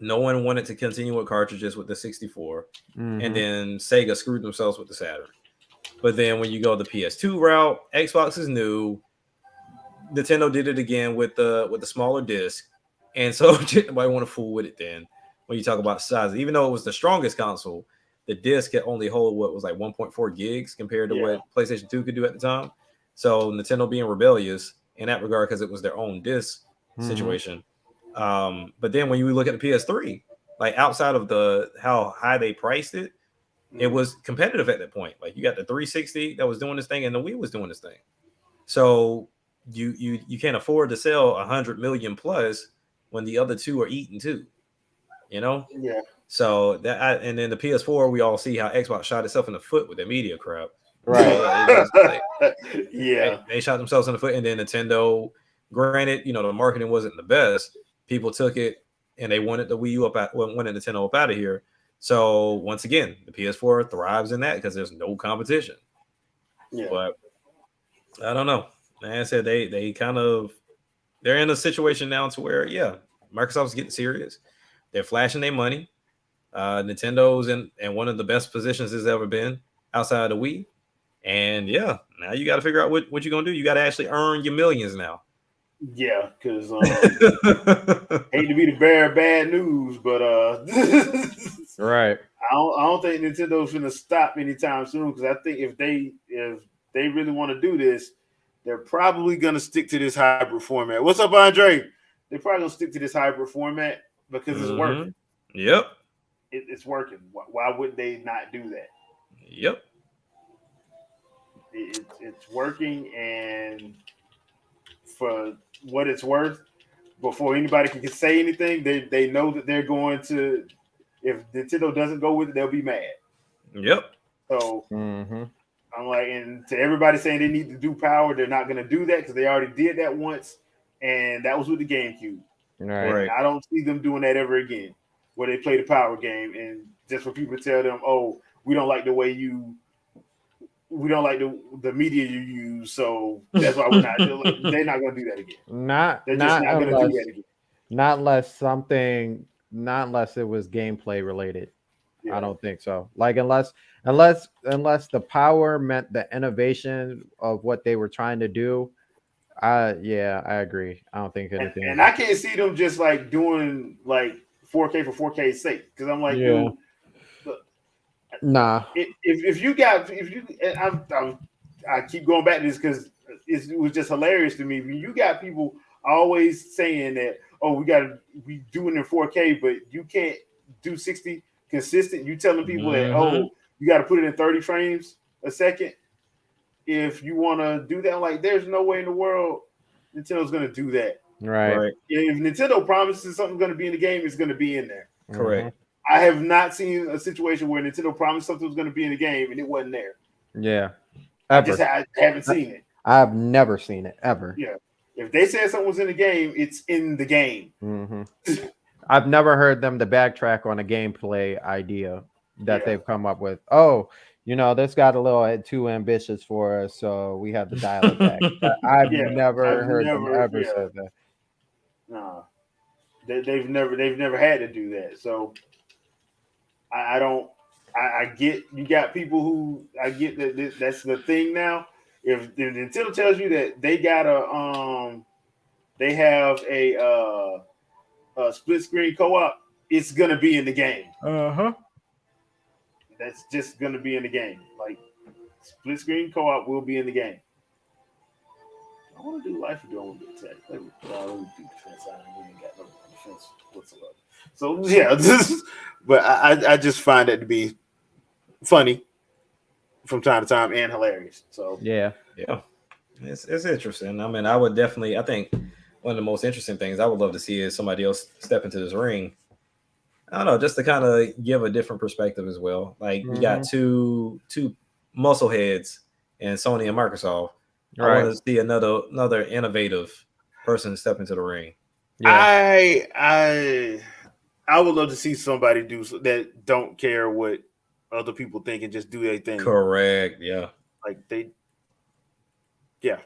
[SPEAKER 2] no one wanted to continue with cartridges with the 64, and
[SPEAKER 3] Mm-hmm.
[SPEAKER 2] then Sega screwed themselves with the Saturn. But then when you go the PS2 route, Xbox is new. Nintendo did it again with the smaller disc, and so nobody want to fool with it. Then when you talk about size, even though it was the strongest console, the disc could only hold what was like 1.4 gigs compared to
[SPEAKER 1] yeah,
[SPEAKER 2] what PlayStation 2 could do at the time. So Nintendo being rebellious in that regard because it was their own disc
[SPEAKER 3] Mm-hmm.
[SPEAKER 2] situation. But then when you look at the PS3, like outside of the how high they priced it, it
[SPEAKER 1] mm,
[SPEAKER 2] was competitive at that point. Like you got the 360 that was doing this thing, and the Wii was doing this thing. So you can't afford to sell 100 million plus when the other two are eating too. You know.
[SPEAKER 1] yeah,
[SPEAKER 2] So and then the PS4, we all see how Xbox shot itself in the foot with the media crap.
[SPEAKER 3] Right.
[SPEAKER 2] So it's just like
[SPEAKER 1] yeah,
[SPEAKER 2] they shot themselves in the foot, and then Nintendo. Granted, the marketing wasn't the best. People took it and they wanted the Wii U wanted Nintendo up out of here. So once again, the PS4 thrives in that because there's no competition.
[SPEAKER 1] yeah,
[SPEAKER 2] But I don't know. Like I said, they kind of they're in a situation now to where Microsoft's getting serious. They're flashing their money. Nintendo's in one of the best positions it's ever been outside of the Wii. And now you got to figure out what you're gonna do. You got to actually earn your millions now.
[SPEAKER 1] yeah. Because hate to be the bearer of bad news, but
[SPEAKER 3] Right.
[SPEAKER 1] I don't think Nintendo's gonna stop anytime soon. Because I think if they really want to do this, they're probably gonna stick to this hybrid format. What's up, Andre? They're probably gonna stick to this hybrid format because it's
[SPEAKER 2] Mm-hmm.
[SPEAKER 1] working.
[SPEAKER 2] Yep.
[SPEAKER 1] It's working. Why would they not do that?
[SPEAKER 2] Yep.
[SPEAKER 1] It's working, and for what it's worth, before anybody can say anything, they know that they're going to. If Nintendo doesn't go with it, they'll be mad.
[SPEAKER 2] Yep.
[SPEAKER 1] So
[SPEAKER 3] Mm-hmm.
[SPEAKER 1] I'm like, and to everybody saying they need to do power, they're not going to do that because they already did that once, and that was with the GameCube.
[SPEAKER 3] Right.
[SPEAKER 1] And
[SPEAKER 2] Right.
[SPEAKER 1] I don't see them doing that ever again, where they play the power game and just for people to tell them, oh, we don't like the way we don't like the media you use, so that's why we're not. They're not going to do that again.
[SPEAKER 3] Not
[SPEAKER 1] They're just
[SPEAKER 3] not
[SPEAKER 1] not going to do
[SPEAKER 3] unless
[SPEAKER 1] that again.
[SPEAKER 3] not unless it was gameplay related. I
[SPEAKER 1] Yeah,
[SPEAKER 3] don't think so. Like unless the power meant the innovation of what they were trying to do. Yeah, I agree. I don't think anything
[SPEAKER 1] and
[SPEAKER 3] else.
[SPEAKER 1] I can't see them just like doing like 4K for 4K's sake because I'm like,
[SPEAKER 3] Yeah.
[SPEAKER 1] dude, look,
[SPEAKER 3] Nah.
[SPEAKER 1] if you got if you and I keep going back to this because it was just hilarious to me. When you got people always saying that, oh, we doing it in 4K, but you can't do 60 consistent. You telling people that,
[SPEAKER 2] Mm-hmm.
[SPEAKER 1] oh, you got to put it in 30 frames a second if you want to do that. I'm like, there's no way in the world Nintendo's going to do that.
[SPEAKER 3] Right.
[SPEAKER 2] Right.
[SPEAKER 1] If Nintendo promises something's going to be in the game, it's going to be in there.
[SPEAKER 3] Mhm.
[SPEAKER 2] Correct.
[SPEAKER 1] I have not seen a situation where Nintendo promised something was going to be in the game and it wasn't there.
[SPEAKER 3] Yeah.
[SPEAKER 1] I just
[SPEAKER 3] Ever.
[SPEAKER 1] haven't seen it.
[SPEAKER 3] I've never seen it ever.
[SPEAKER 1] Yeah. If they said something was in the game, it's in the game.
[SPEAKER 3] Hmm. I've never heard them to backtrack on a gameplay idea that
[SPEAKER 1] Yeah.
[SPEAKER 3] they've come up with. Oh, this got a little too ambitious for us, so we had to dial it back. I've
[SPEAKER 1] Yeah,
[SPEAKER 3] never
[SPEAKER 1] I've
[SPEAKER 3] heard them
[SPEAKER 1] never.
[SPEAKER 3] ever
[SPEAKER 1] Yeah,
[SPEAKER 3] say that.
[SPEAKER 1] nah, they've never had to do that. So I don't. I get you got people who I get that that's the thing now. If Nintendo tells you that they got they have a split screen co-op, it's gonna be in the game.
[SPEAKER 3] Uh-huh.
[SPEAKER 1] That's just gonna be in the game. Like split screen co-op will be in the game. I want to do life or do I want to do attack? Let me do defense. I ain't got no defense whatsoever. So yeah, but I just find that to be funny from time to time and hilarious. So
[SPEAKER 3] Yeah.
[SPEAKER 2] Yeah, it's interesting. I mean, I would definitely. I think one of the most interesting things I would love to see is somebody else step into this ring. I don't know, just to kind of give a different perspective as well. Like we got two muscle heads in Sony and Microsoft. I
[SPEAKER 3] Right.
[SPEAKER 2] want to see another innovative person step into the ring.
[SPEAKER 3] Yeah.
[SPEAKER 1] I would love to see somebody do that. Don't care what other people think and just do their thing.
[SPEAKER 2] Correct. Yeah.
[SPEAKER 1] Like yeah.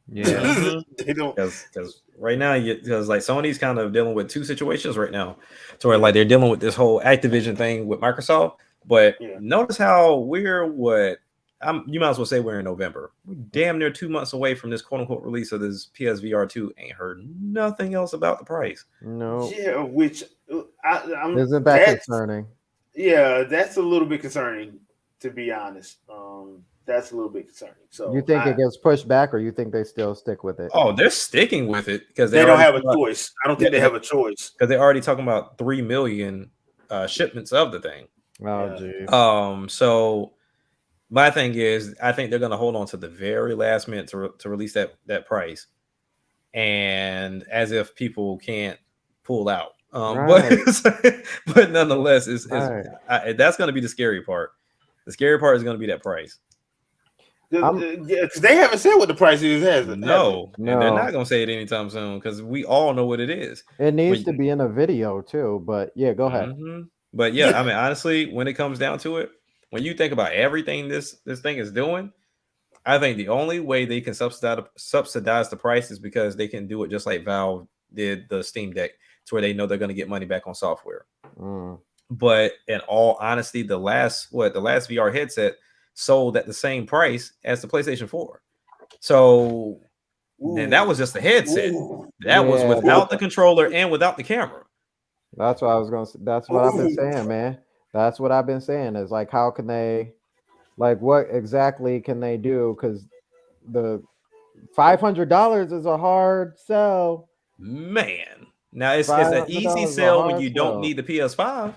[SPEAKER 3] Yeah.
[SPEAKER 1] They don't.
[SPEAKER 2] Because right now, because like Sony's kind of dealing with two situations right now, so where like they're dealing with this whole Activision thing with Microsoft. But notice how we're you might as well say we're in November. We're damn near 2 months away from this quote unquote release of this PSVR 2. Ain't heard nothing else about the price.
[SPEAKER 3] No.
[SPEAKER 1] Yeah, which
[SPEAKER 3] Isn't that concerning?
[SPEAKER 1] Yeah, that's a little bit concerning, to be honest. That's a little bit concerning. So
[SPEAKER 3] You think it gets pushed back, or you think they still stick with it?
[SPEAKER 2] Oh, they're sticking with it because
[SPEAKER 1] they don't have a choice. I don't think they have a choice
[SPEAKER 2] because they're already talking about 3 million shipments of the thing.
[SPEAKER 3] Oh, gee.
[SPEAKER 2] So my thing is, I think they're going to hold on to the very last minute to release that price, and as if people can't pull out.
[SPEAKER 3] Right.
[SPEAKER 2] But nonetheless,
[SPEAKER 3] Right.
[SPEAKER 2] that's going to be the scary part. The scary part is going to be that price.
[SPEAKER 1] Because they haven't said what the price is.
[SPEAKER 2] No, and they're not going to say it anytime soon because we all know what it is.
[SPEAKER 3] It needs to be in a video too. But yeah, go ahead.
[SPEAKER 2] But yeah, I mean, honestly, when it comes down to it, when you think about everything this thing is doing, I think the only way they can subsidize the price is because they can do it just like Valve did the Steam Deck, to where they know they're going to get money back on software. But in all honesty, the last VR headset sold at the same price as the PlayStation 4. So and that was just the headset. That was without the controller and without the camera.
[SPEAKER 3] That's what I was going to say. That's what I've been saying, man. That's what I've been saying is like, how can they, like, what exactly can they do? Because the $500 is a hard sell.
[SPEAKER 2] Man. Now it's an easy sell when you don't need the PS5.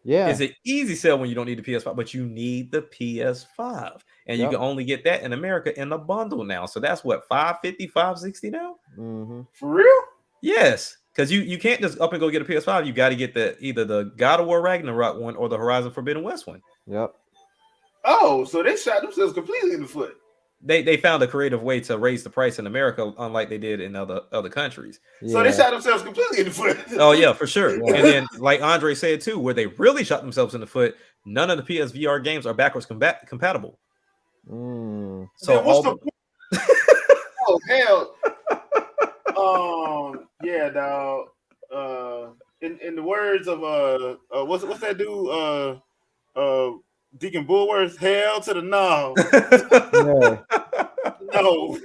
[SPEAKER 3] Yeah.
[SPEAKER 2] It's an easy sell when you don't need the PS5, but you need the PS5. And you can only get that in America in a bundle now. So that's what, $550, $560 now?
[SPEAKER 1] For real?
[SPEAKER 2] Yes. Because you can't just up and go get a PS5. You got to get either the God of War Ragnarok one or the Horizon Forbidden West one.
[SPEAKER 3] Yep.
[SPEAKER 1] Oh, so they shot themselves completely in the foot.
[SPEAKER 2] They found a creative way to raise the price in America, unlike they did in other countries.
[SPEAKER 1] Yeah. So they shot themselves completely in the foot.
[SPEAKER 2] Oh yeah, for sure. Yeah. And then, like Andre said too, where they really shot themselves in the foot, none of the PSVR games are backwards compatible.
[SPEAKER 1] So what's the oh hell? Yeah, dog. In the words of what's that dude? Deacon Bulworth, hell to the no. No.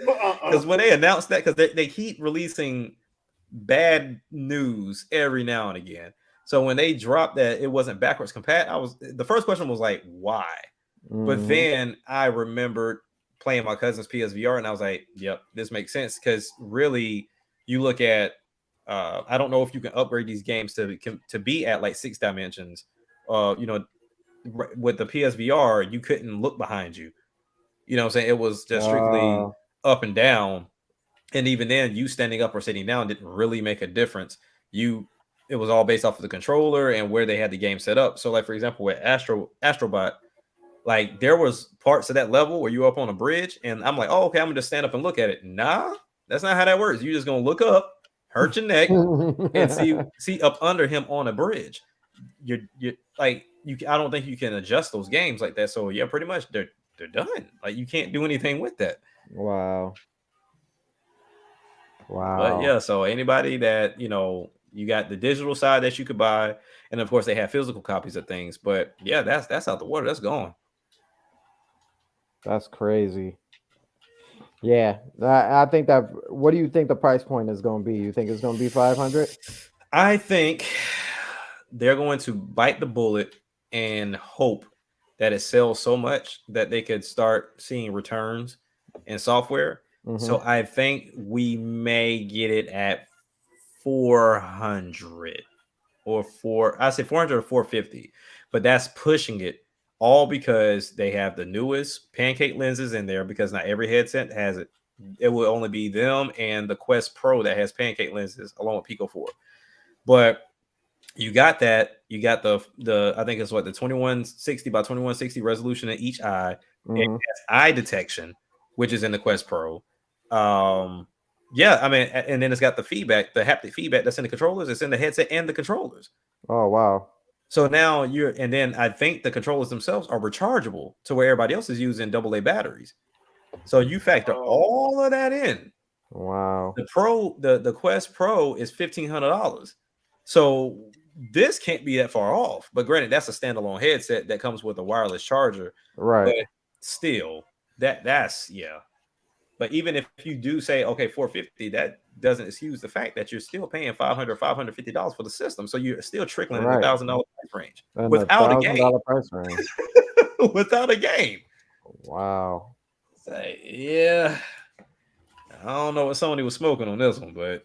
[SPEAKER 2] Because when they announced that, because they keep releasing bad news every now and again. So when they dropped that it wasn't backwards compatible, the first question was like, why? But then I remembered playing my cousin's PSVR and I was like, yep, this makes sense. Because really, you look at I don't know if you can upgrade these games to be at like 6 dimensions. With the PSVR, you couldn't look behind you. You know what I'm saying? It was just strictly up and down. And even then, you standing up or sitting down didn't really make a difference. It was all based off of the controller and where they had the game set up. So, like, for example, with Astrobot, like, there was parts of that level where you up on a bridge, and I'm like, oh, okay, I'm going to just stand up and look at it. Nah, that's not how that works. You're just going to look up, hurt your neck, and see up under him on a bridge. you're like I don't think you can adjust those games like that. So yeah, pretty much they're done. Like you can't do anything with that.
[SPEAKER 3] Wow.
[SPEAKER 2] But
[SPEAKER 3] Wow.
[SPEAKER 2] yeah, so anybody that you got the digital side that you could buy, and of course they have physical copies of things. But yeah, that's out the water. That's gone.
[SPEAKER 3] That's crazy. Yeah. I think that what do you think the price point is going to be? You think it's going to be 500?
[SPEAKER 2] I think they're going to bite the bullet and hope that it sells so much that they could start seeing returns in software. So
[SPEAKER 3] Mhm.
[SPEAKER 2] I think we may get it at 400 I say 400 or 450, but that's pushing it all because they have the newest pancake lenses in there because not every headset has it. It will only be them and the Quest Pro that has pancake lenses along with Pico 4. But you got that. You got the I think it's what the 2160 by 2160 resolution in each eye. It
[SPEAKER 3] Mhm.
[SPEAKER 2] has eye detection, which is in the Quest Pro. Yeah, I mean, and then it's got the feedback, the haptic feedback that's in the controllers. It's in the headset and the controllers.
[SPEAKER 3] Oh, wow.
[SPEAKER 2] So now and then I think the controllers themselves are rechargeable to where everybody else is using AA batteries. So you factor
[SPEAKER 1] Oh,
[SPEAKER 2] all of that in.
[SPEAKER 3] Wow.
[SPEAKER 2] The Quest Pro is $1,500. So this can't be that far off. But granted, that's a standalone headset that comes with a wireless charger. But
[SPEAKER 3] Right.
[SPEAKER 2] still, that's yeah. But even if you do say okay, 450, that doesn't excuse the fact that you're still paying $550 for the system. So you're still trickling in the
[SPEAKER 3] Right.
[SPEAKER 2] $1,000 price range
[SPEAKER 3] And a
[SPEAKER 2] without a game.
[SPEAKER 3] $1,000 price range.
[SPEAKER 2] Without a game.
[SPEAKER 3] Wow.
[SPEAKER 2] Say, yeah. I don't know what Sony was smoking on this one, but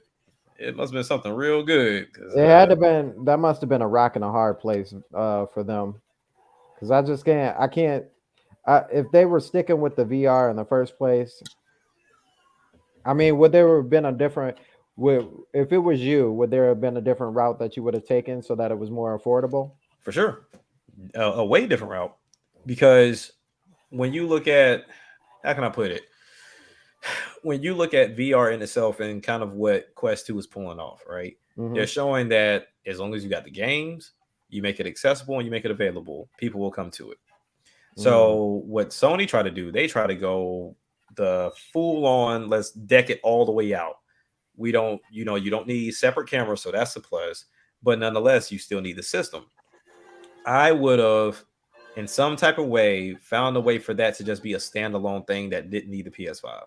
[SPEAKER 2] it must have been something real good. Because
[SPEAKER 3] It had to been that must have been a rock and a hard place for them because I just can't if they were sticking with the VR in the first place. I mean, would there have been a different would if it was you, would there have been a different route that you would have taken so that it was more affordable?
[SPEAKER 2] for sure, a way different route. Because when you look at, how can I put it? When you look at VR in itself and kind of what Quest 2 is pulling off, right? They're
[SPEAKER 3] Mhm.
[SPEAKER 2] showing that as long as you got the games, you make it accessible and you make it available, people will come to it.
[SPEAKER 3] Mm.
[SPEAKER 2] So what Sony try to do, they try to go the full on, let's deck it all the way out. We don't, you don't need separate cameras, so that's a plus. But nonetheless, you still need the system. I would have, in some type of way, found a way for that to just be a standalone thing that didn't need the PS5.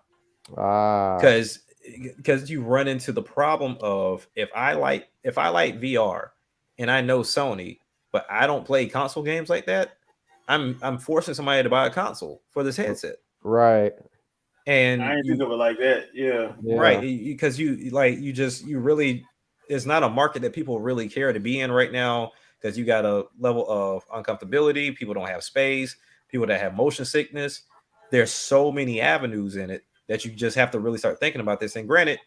[SPEAKER 3] Ah.
[SPEAKER 2] Because you run into the problem of if I like VR and I know Sony, but I don't play console games like that, I'm forcing somebody to buy a console for this headset.
[SPEAKER 3] Right.
[SPEAKER 2] And
[SPEAKER 1] I didn't think
[SPEAKER 2] you
[SPEAKER 1] of it like that. Yeah.
[SPEAKER 2] right,
[SPEAKER 3] Yeah.
[SPEAKER 2] because you really, it's not a market that people really care to be in right now because you got a level of uncomfortability. People don't have space. People that have motion sickness. There's so many avenues in it that you just have to really start thinking about this. And granted,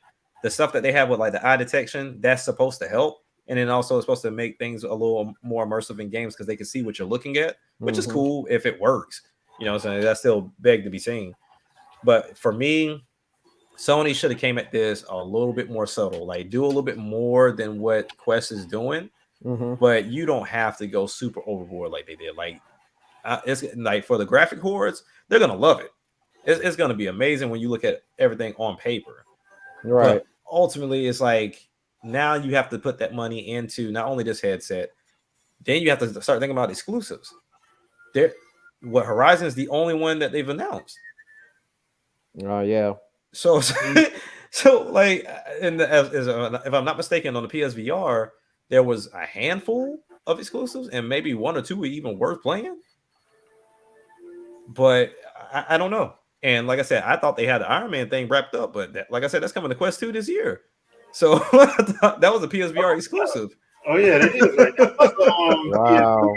[SPEAKER 2] the stuff that they have with like the eye detection, that's supposed to help. And then also it's supposed to make things a little more immersive in games because they can see what you're looking at, which is
[SPEAKER 3] Mhm.
[SPEAKER 2] cool if it works. You know what I'm saying? That's still beg to be seen. But for me, Sony should have came at this a little bit more subtle, like do a little bit more than what Quest is doing,
[SPEAKER 3] Mhm.
[SPEAKER 2] but you don't have to go super overboard like they did. Like it's like for the graphic hordes, they're gonna love it. It's gonna be amazing when you look at everything on paper.
[SPEAKER 3] Right.
[SPEAKER 2] But ultimately, it's like now you have to put that money into not only this headset, then you have to start thinking about exclusives. There, what Horizon is the only one that they've announced.
[SPEAKER 3] Oh, yeah.
[SPEAKER 2] So, so like, if I'm not mistaken, on the PSVR, there was a handful of exclusives, and maybe one or two were even worth playing. But I don't know. And like I said, I thought they had the Iron Man thing wrapped up, but like I said, that's coming to Quest 2 this year. So that was a PSVR exclusive.
[SPEAKER 1] Oh yeah, that is right. That was
[SPEAKER 3] Wow.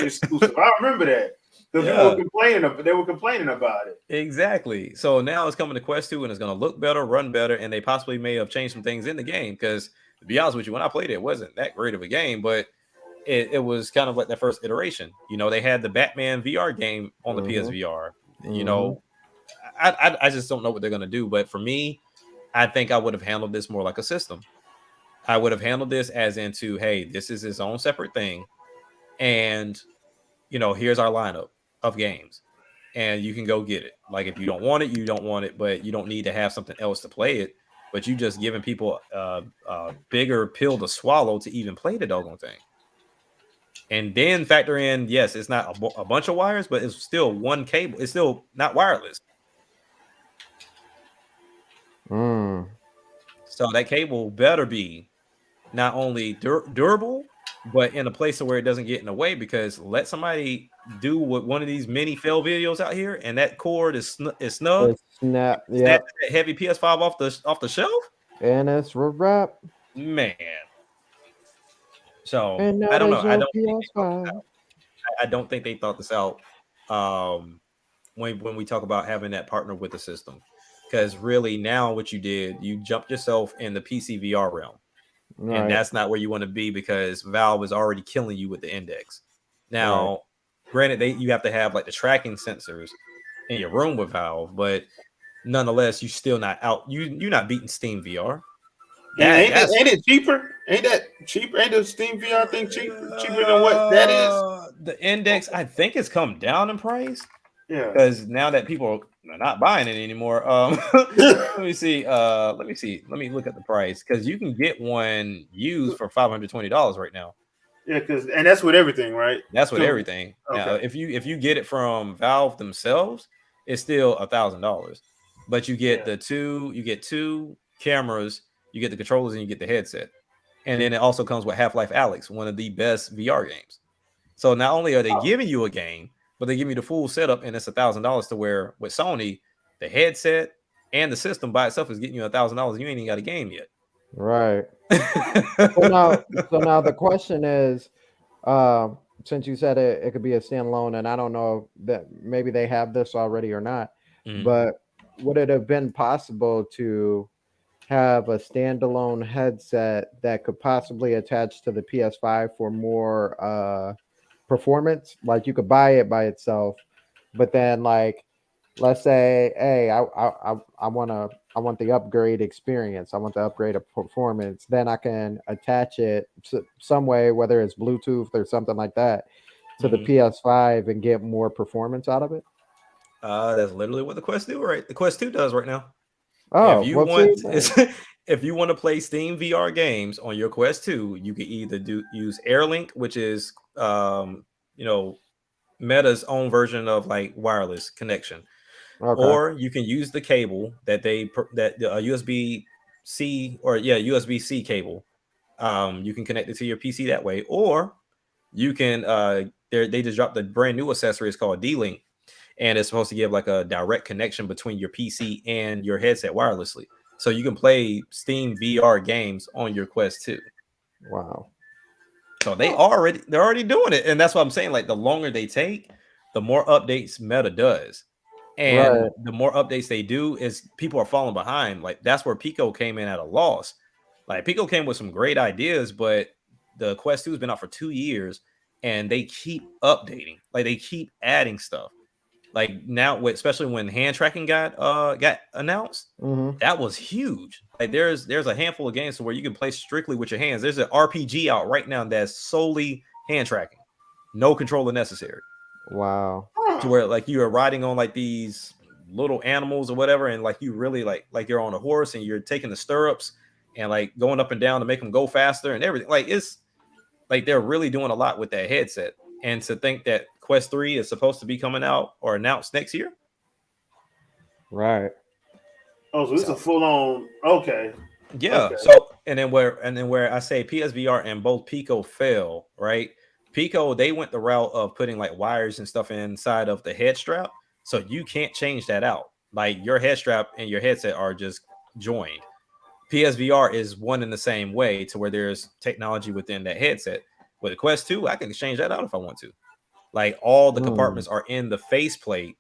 [SPEAKER 1] exclusive. I remember that because people were
[SPEAKER 2] Yeah,
[SPEAKER 1] complaining. They were complaining about it.
[SPEAKER 2] exactly. So now it's coming to Quest 2 and it's going to look better, run better, and they possibly may have changed some things in the game. Because to be honest with you, when I played it, it wasn't that great of a game, but it was kind of like that first iteration. They had the Batman VR game on the
[SPEAKER 3] Mhm.
[SPEAKER 2] PSVR.
[SPEAKER 3] Mhm.
[SPEAKER 2] I just don't know what they're going to do. But for me, I think I would have handled this more like a system. I would have handled this as into, hey, this is its own separate thing, and here's our lineup of games, and you can go get it. Like if you don't want it, you don't want it, but you don't need to have something else to play it. But you just giving people a bigger pill to swallow to even play the doggone thing. And then factor in, yes, it's not a bunch of wires, but it's still one cable. It's still not wireless. So that cable better be not only durable, but in a place where it doesn't get in the way. Because let somebody do what one of these mini fail videos out here, and that cord is snug.
[SPEAKER 3] It's snap.
[SPEAKER 2] Snap that heavy PS5 off the shelf,
[SPEAKER 3] and it's a wrap.
[SPEAKER 2] Man. So
[SPEAKER 3] And
[SPEAKER 2] I don't know.
[SPEAKER 3] PS5.
[SPEAKER 2] I don't think they thought this out. When we talk about having that partner with the system, because really now what you did, you jumped yourself in the PC VR realm, and that's not where you want to be, because Valve is already killing you with the index. Now, granted, you have to have like the tracking sensors in your room with Valve, but nonetheless, you still not out. You're not beating Steam VR.
[SPEAKER 1] Ain't it cheaper? Ain't that cheaper? Ain't the Steam VR thing cheaper than what that is?
[SPEAKER 2] The index, I think, has come down in price.
[SPEAKER 1] Yeah,
[SPEAKER 2] because now that people are not buying it anymore. Let me see. Let me look at the price, because you can get one used for $520 right now.
[SPEAKER 1] Yeah, and that's with everything, right?
[SPEAKER 2] That's with everything. Okay. Now, if you get it from Valve themselves, it's still $1,000. But you get you get two cameras, you get the controllers, and you get the headset. And then it also comes with Half-Life Alyx, one of the best VR games. So not only are they giving you a game, but they give you the full setup, and it's $1,000. To where with Sony, the headset and the system by itself is getting you $1,000. You ain't even got a game yet.
[SPEAKER 3] Right. so now the question is, since you said it could be a standalone, and I don't know that maybe they have this already or not, but would it have been possible to have a standalone headset that could possibly attach to the PS5 for more performance? Like you could buy it by itself, but then like let's say, hey, I want the upgrade experience, I want the upgrade of performance, then I can attach it some way, whether it's Bluetooth or something like that, to the PS5 and get more performance out of it.
[SPEAKER 2] That's literally what the Quest do, right? The Quest 2 does right now.
[SPEAKER 3] Oh,
[SPEAKER 2] if you want to play Steam VR games on your Quest 2, you can either use AirLink, which is Meta's own version of like wireless connection, or you can use the cable that USB-C USB-C cable. You can connect it to your PC that way, or you can they just dropped the brand new accessory. It's called D-Link, and it's supposed to give like a direct connection between your PC and your headset wirelessly, so you can play Steam VR games on your Quest 2.
[SPEAKER 3] Wow.
[SPEAKER 2] So they're already doing it, and that's what I'm saying. Like the longer they take, the more updates Meta does, and the more updates they do, is people are falling behind. Like that's where Pico came in at a loss. Like Pico came with some great ideas, but the Quest 2 has been out for 2 years, and they keep updating. Like they keep adding stuff. Like now, especially when hand tracking got announced, that was huge. Like there's a handful of games where you can play strictly with your hands. There's an RPG out right now that's solely hand tracking, no controller necessary.
[SPEAKER 3] Wow.
[SPEAKER 2] To where like you are riding on like these little animals or whatever, and like you really like you're on a horse and you're taking the stirrups and like going up and down to make them go faster and everything. Like it's like they're really doing a lot with that headset. And to think that Quest 3 is supposed to be coming out or announced next year.
[SPEAKER 3] Right.
[SPEAKER 1] Oh, so it's a full on. Okay.
[SPEAKER 2] Yeah.
[SPEAKER 1] Okay.
[SPEAKER 2] So and then where I say PSVR and both Pico fail, right? Pico, they went the route of putting like wires and stuff inside of the head strap, so you can't change that out. Like your head strap and your headset are just joined. PSVR is one in the same way, to where there's technology within that headset. With the Quest 2, I can change that out if I want to. Like all the compartments are in the faceplate,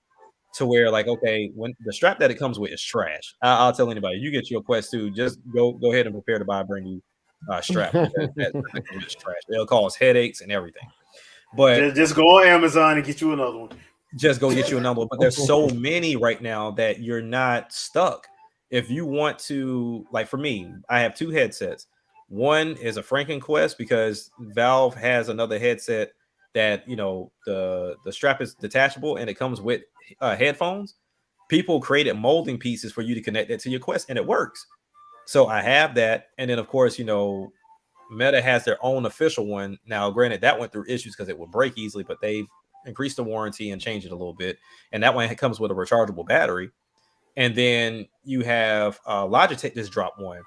[SPEAKER 2] to where like, okay, when the strap that it comes with is trash. I'll tell anybody, you get your Quest 2, just go ahead and prepare to buy a brand new strap. That's trash. It'll cause headaches and everything. But
[SPEAKER 1] just go on Amazon and get you another one.
[SPEAKER 2] Just go get you another one. But there's so many right now that you're not stuck. If you want to, like for me, I have 2 headsets. One is a Franken Quest because Valve has another headset that the strap is detachable and it comes with headphones. People created molding pieces for you to connect that to your Quest, and it works. So I have that, and then of course Meta has their own official one. Now, granted, that went through issues because it would break easily, but they've increased the warranty and changed it a little bit. And that one comes with a rechargeable battery. And then you have Logitech just dropped one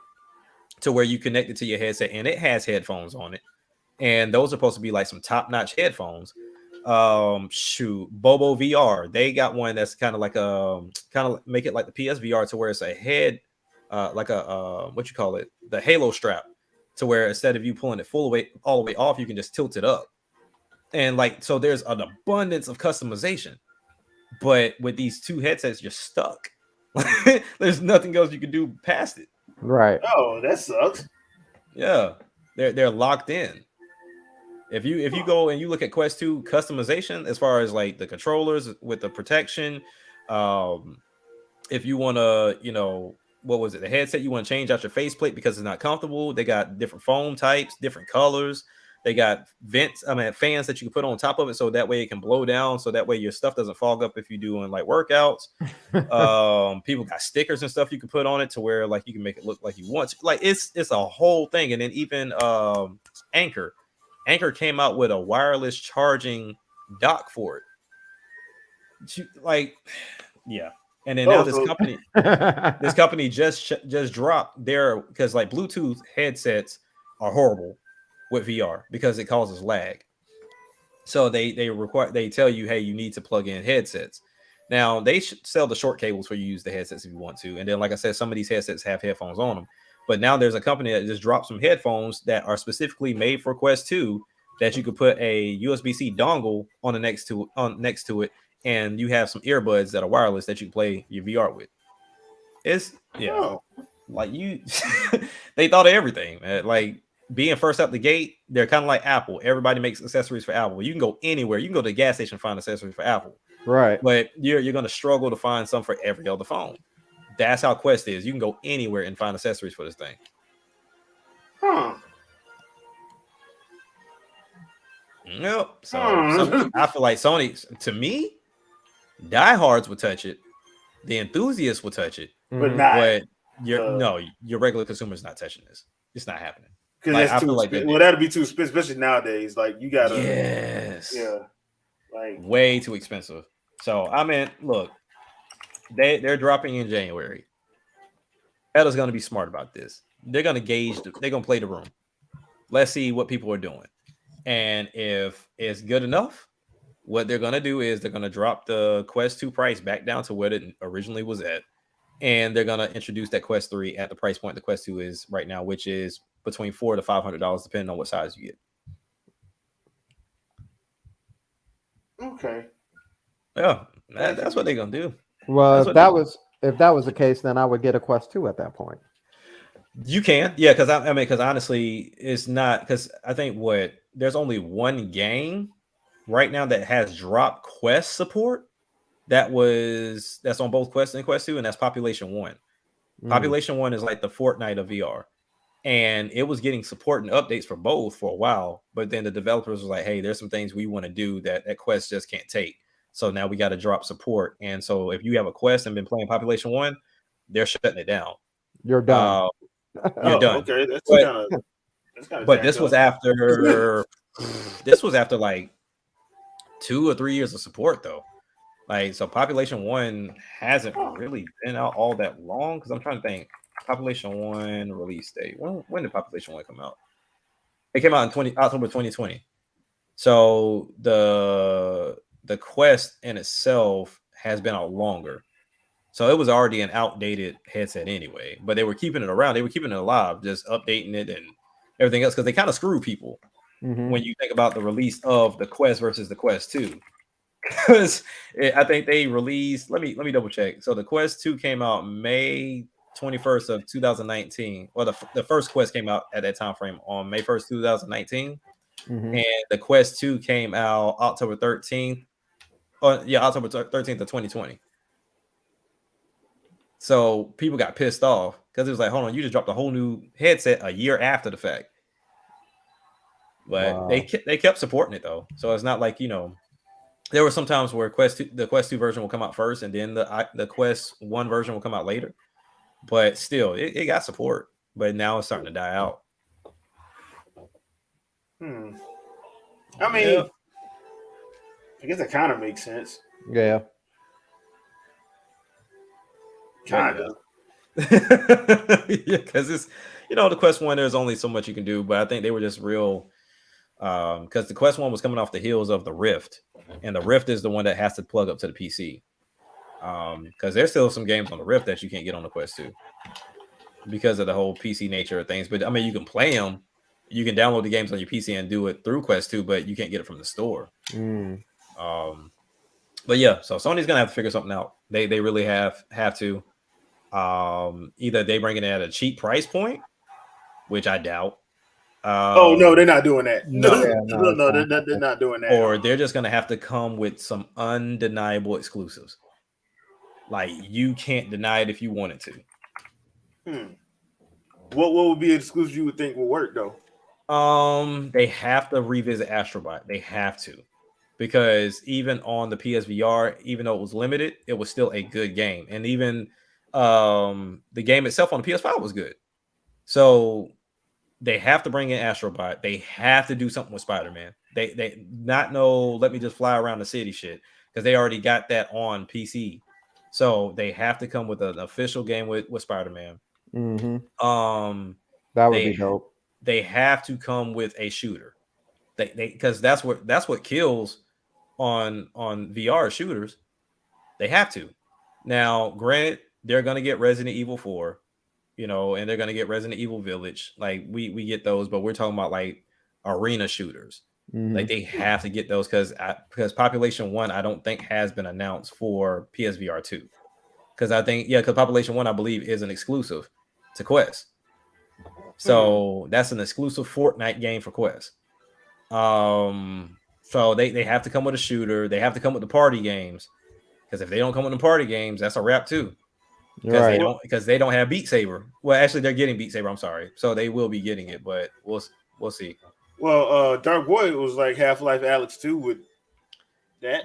[SPEAKER 2] to where you connect it to your headset, and it has headphones on it. And those are supposed to be like some top-notch headphones. Bobo VR, they got one that's kind of make it like the PSVR to where it's a head, like a what you call it, the Halo strap, to where instead of you pulling it all the way off, you can just tilt it up. And so there's an abundance of customization. But with these two headsets, you're stuck. There's nothing else you can do past it.
[SPEAKER 3] Right.
[SPEAKER 1] Oh, that sucks.
[SPEAKER 2] Yeah, they're locked in. If you go and you look at Quest 2 customization, as far as like the controllers with the protection, if you want to, what was it? The headset, you want to change out your faceplate because it's not comfortable. They got different foam types, different colors. They got fans that you can put on top of it so that way it can blow down. So that way your stuff doesn't fog up if you're doing like workouts. People got stickers and stuff you can put on it to where like you can make it look like you want to. Like it's a whole thing. And then even Anchor came out with a wireless charging dock for it. Yeah. And then now this company just dropped their, because like Bluetooth headsets are horrible with VR because it causes lag. So they tell you, hey, you need to plug in headsets. Now they should sell the short cables for you to use the headsets if you want to. And then, like I said, some of these headsets have headphones on them. But now there's a company that just dropped some headphones that are specifically made for Quest 2 that you could put a USB-C dongle on next to it, and you have some earbuds that are wireless that you can play your VR with. Like you, they thought of everything, man. Like being first out the gate, they're kind of like Apple. Everybody makes accessories for Apple. You can go anywhere. You can go to the gas station and find accessories for Apple.
[SPEAKER 3] Right.
[SPEAKER 2] But you're going to struggle to find some for every other phone. That's how Quest is. You can go anywhere and find accessories for this thing.
[SPEAKER 1] Huh.
[SPEAKER 2] Yep. So I feel like Sony, to me, diehards would touch it. The enthusiasts would touch it.
[SPEAKER 1] But not.
[SPEAKER 2] But your regular consumer's not touching this. It's not happening.
[SPEAKER 1] Because that's too expensive. Well, that'd be too expensive, especially nowadays. Like you gotta.
[SPEAKER 2] Yes.
[SPEAKER 1] Yeah. Like
[SPEAKER 2] way too expensive. So I mean, look, they're dropping in January. Meta's gonna be smart about this. They're gonna they're gonna play the room. Let's see what people are doing. And if it's good enough, what they're going to do is they're going to drop the Quest 2 price back down to what it originally was at. And they're going to introduce that Quest 3 at the price point the Quest 2 is right now, which is between $400 to $500, depending on what size you get.
[SPEAKER 1] Okay.
[SPEAKER 2] Yeah, that's what they're going to do.
[SPEAKER 3] Well, if that was the case, then I would get a Quest 2 at that point.
[SPEAKER 2] You can, yeah, because honestly, it's not, because I think there's only one game right now that has dropped Quest support that's on both Quest and Quest 2, and that's Population 1. Population 1 is like the Fortnite of VR, and it was getting support and updates for both for a while, but then the developers was like, hey, there's some things we want to do that Quest just can't take, so now we got to drop support. And so if you have a Quest and been playing Population 1, they're shutting it down.
[SPEAKER 3] You're done.
[SPEAKER 2] You're done.
[SPEAKER 1] Okay, that's kind of.
[SPEAKER 2] But this was after like 2 or 3 years of support, though. Like, so Population 1 hasn't really been out all that long, because I'm trying to think. Population 1 release date. When did Population 1 come out? It came out in October 2020. So the Quest in itself has been out longer. So it was already an outdated headset anyway, but they were keeping it around. They were keeping it alive, just updating it and everything else, because they kind of screw people when you think about the release of the Quest versus the Quest 2. Because I think they released, let me double check. So the Quest 2 came out May 21st of 2019. Well, the first Quest came out at that time frame on May 1st, 2019. And the Quest 2 came out October 13th. October 13th of 2020. So people got pissed off because it was like, hold on, you just dropped a whole new headset a year after the fact. But
[SPEAKER 3] Wow.
[SPEAKER 2] they kept supporting it though, so it's not like there were some times where the Quest 2 version will come out first, and then the Quest 1 version will come out later. But still, it got support. But now it's starting to die out.
[SPEAKER 1] I mean, I guess that kind of makes sense.
[SPEAKER 3] Yeah.
[SPEAKER 1] Kind of.
[SPEAKER 2] Yeah, because it's the Quest 1, there's only so much you can do, but I think they were just real because the Quest 1 was coming off the heels of the Rift, and the Rift is the one that has to plug up to the PC. Because there's still some games on the Rift that you can't get on the Quest 2 because of the whole PC nature of things. But I mean, you can play them, you can download the games on your PC and do it through Quest 2, but you can't get it from the store. But yeah, so Sony's gonna have to figure something out. They really have to. Either they bring it at a cheap price point, which I doubt.
[SPEAKER 1] Oh no, they're not doing that.
[SPEAKER 2] No,
[SPEAKER 3] Yeah,
[SPEAKER 1] no, they're not doing that.
[SPEAKER 2] Or they're just gonna have to come with some undeniable exclusives. Like you can't deny it if you wanted to.
[SPEAKER 1] What would be an exclusive you would think will work though?
[SPEAKER 2] They have to revisit Astrobot. They have to, because even on the PSVR, even though it was limited, it was still a good game, and even the game itself on the PS5 was good. So they have to bring in Astrobot. They have to do something with Spider-Man. They not know. Let me just fly around the city shit, because they already got that on PC. So they have to come with an official game with Spider-Man.
[SPEAKER 3] That would be dope.
[SPEAKER 2] They have to come with a shooter. They because that's what kills on VR shooters. They have to. Now, granted, they're gonna get Resident Evil 4, and they're gonna get Resident Evil Village. Like we get those, but we're talking about like arena shooters. Like they have to get those because Population 1 I don't think has been announced for PSVR 2. Because I think because Population 1 I believe is an exclusive to Quest. So that's an exclusive Fortnite game for Quest. So they have to come with a shooter. They have to come with the party games. Because if they don't come with the party games, that's a wrap too. Because they don't have Beat Saber. Well, actually, they're getting Beat Saber. I'm sorry, so they will be getting it, but we'll see.
[SPEAKER 1] Well, Dark Void was like Half-Life Alyx 2 with that.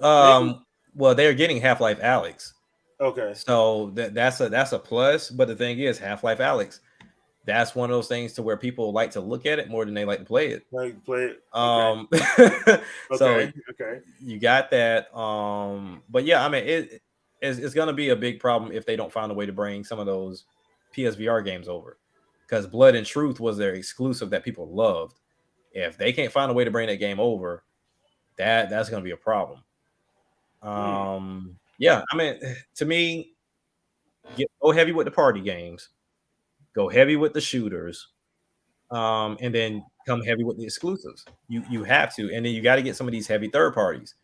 [SPEAKER 2] Well, they're getting Half-Life Alyx.
[SPEAKER 1] Okay.
[SPEAKER 2] So that's a plus. But the thing is, Half-Life Alyx, that's one of those things to where people like to look at it more than they like to play it.
[SPEAKER 1] Okay.
[SPEAKER 2] So you got that. But yeah, I mean it's gonna be a big problem if they don't find a way to bring some of those PSVR games over. Because Blood and Truth was their exclusive that people loved. If they can't find a way to bring that game over, that's gonna be a problem. Yeah, I mean, to me, go heavy with the party games, go heavy with the shooters, and then come heavy with the exclusives. You have to, and then you got to get some of these heavy third parties.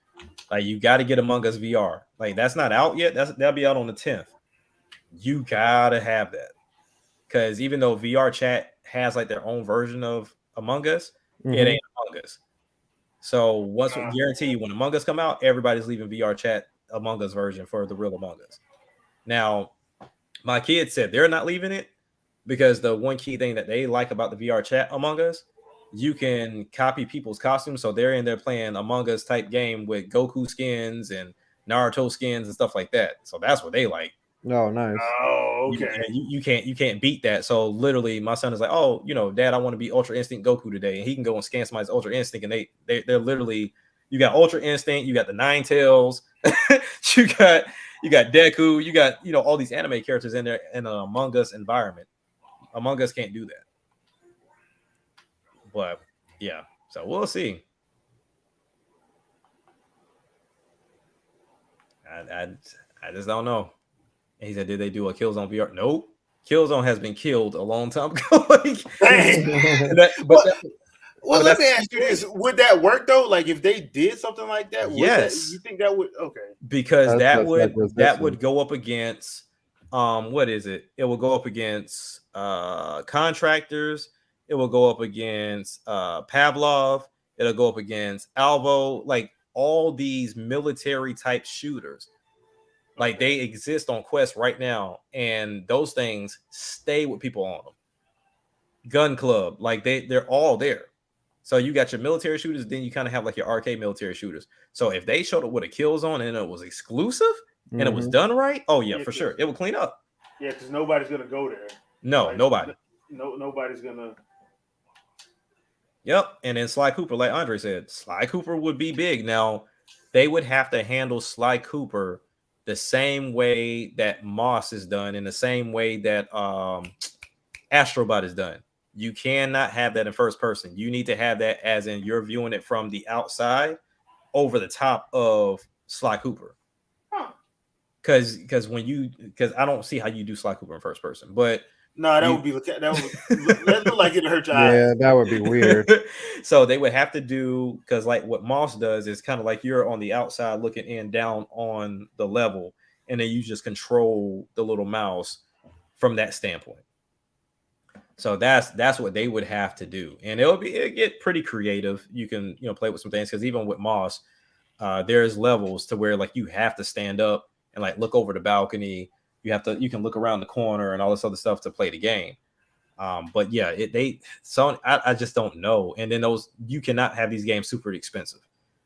[SPEAKER 2] Like you got to get Among Us VR. Like that's not out yet. That'll be out on the 10th. You gotta have that, because even though VR Chat has like their own version of Among Us, it ain't Among Us. So once we guarantee you, when Among Us come out, everybody's leaving VR Chat Among Us version for the real Among Us. Now, my kids said they're not leaving it because the one key thing that they like about the VR Chat Among Us, you can copy people's costumes. So they're in there playing Among Us type game with Goku skins and Naruto skins and stuff like that. So that's what they like.
[SPEAKER 3] Oh, nice.
[SPEAKER 1] Oh, okay.
[SPEAKER 2] You can't beat that. So literally, my son is like, "Oh, Dad, I want to be Ultra Instinct Goku today," and he can go and scan somebody's Ultra Instinct, and they're literally, you got Ultra Instinct, you got the Nine Tails, you got Deku, you got all these anime characters in there in an Among Us environment. Among Us can't do that, but yeah, so we'll see. I just don't know. And he said, did they do a Killzone VR? Nope. Killzone has been killed a long time ago.
[SPEAKER 1] Let me ask you this: would that work though? Like if they did something like that,
[SPEAKER 2] yes.
[SPEAKER 1] You think that would? Okay,
[SPEAKER 2] because that would go up against what is it? It will go up against contractors. It will go up against Pavlov. It'll go up against Alvo. Like all these military type shooters. Like they exist on Quest right now, and those things stay with people on them. Gun Club, like they're all there. So you got your military shooters, then you kind of have like your arcade military shooters. So if they showed up with a kill zone and it was exclusive and it was done right, oh yeah, for sure, it will clean up.
[SPEAKER 1] Yeah, because nobody's gonna go there.
[SPEAKER 2] No, like, nobody.
[SPEAKER 1] Nobody's gonna.
[SPEAKER 2] Yep, and then Sly Cooper, like Andre said, Sly Cooper would be big. Now they would have to handle Sly Cooper the same way that Moss is done, in the same way that Astrobot is done. You cannot have that in first person. You need to have that as in you're viewing it from the outside over the top of Sly Cooper. Because I don't see how you do Sly Cooper in first person. But
[SPEAKER 1] no, that would look like it hurt your eyes.
[SPEAKER 3] Yeah, that would be weird.
[SPEAKER 2] So they would have to do, because like what Moss does is kind of like you're on the outside looking in down on the level, and then you just control the little mouse from that standpoint. So that's what they would have to do, and it'll get pretty creative. You can play with some things, because even with Moss, there's levels to where like you have to stand up and like look over the balcony. You can look around the corner and all this other stuff to play the game. But yeah, I just don't know. And then you cannot have these games super expensive.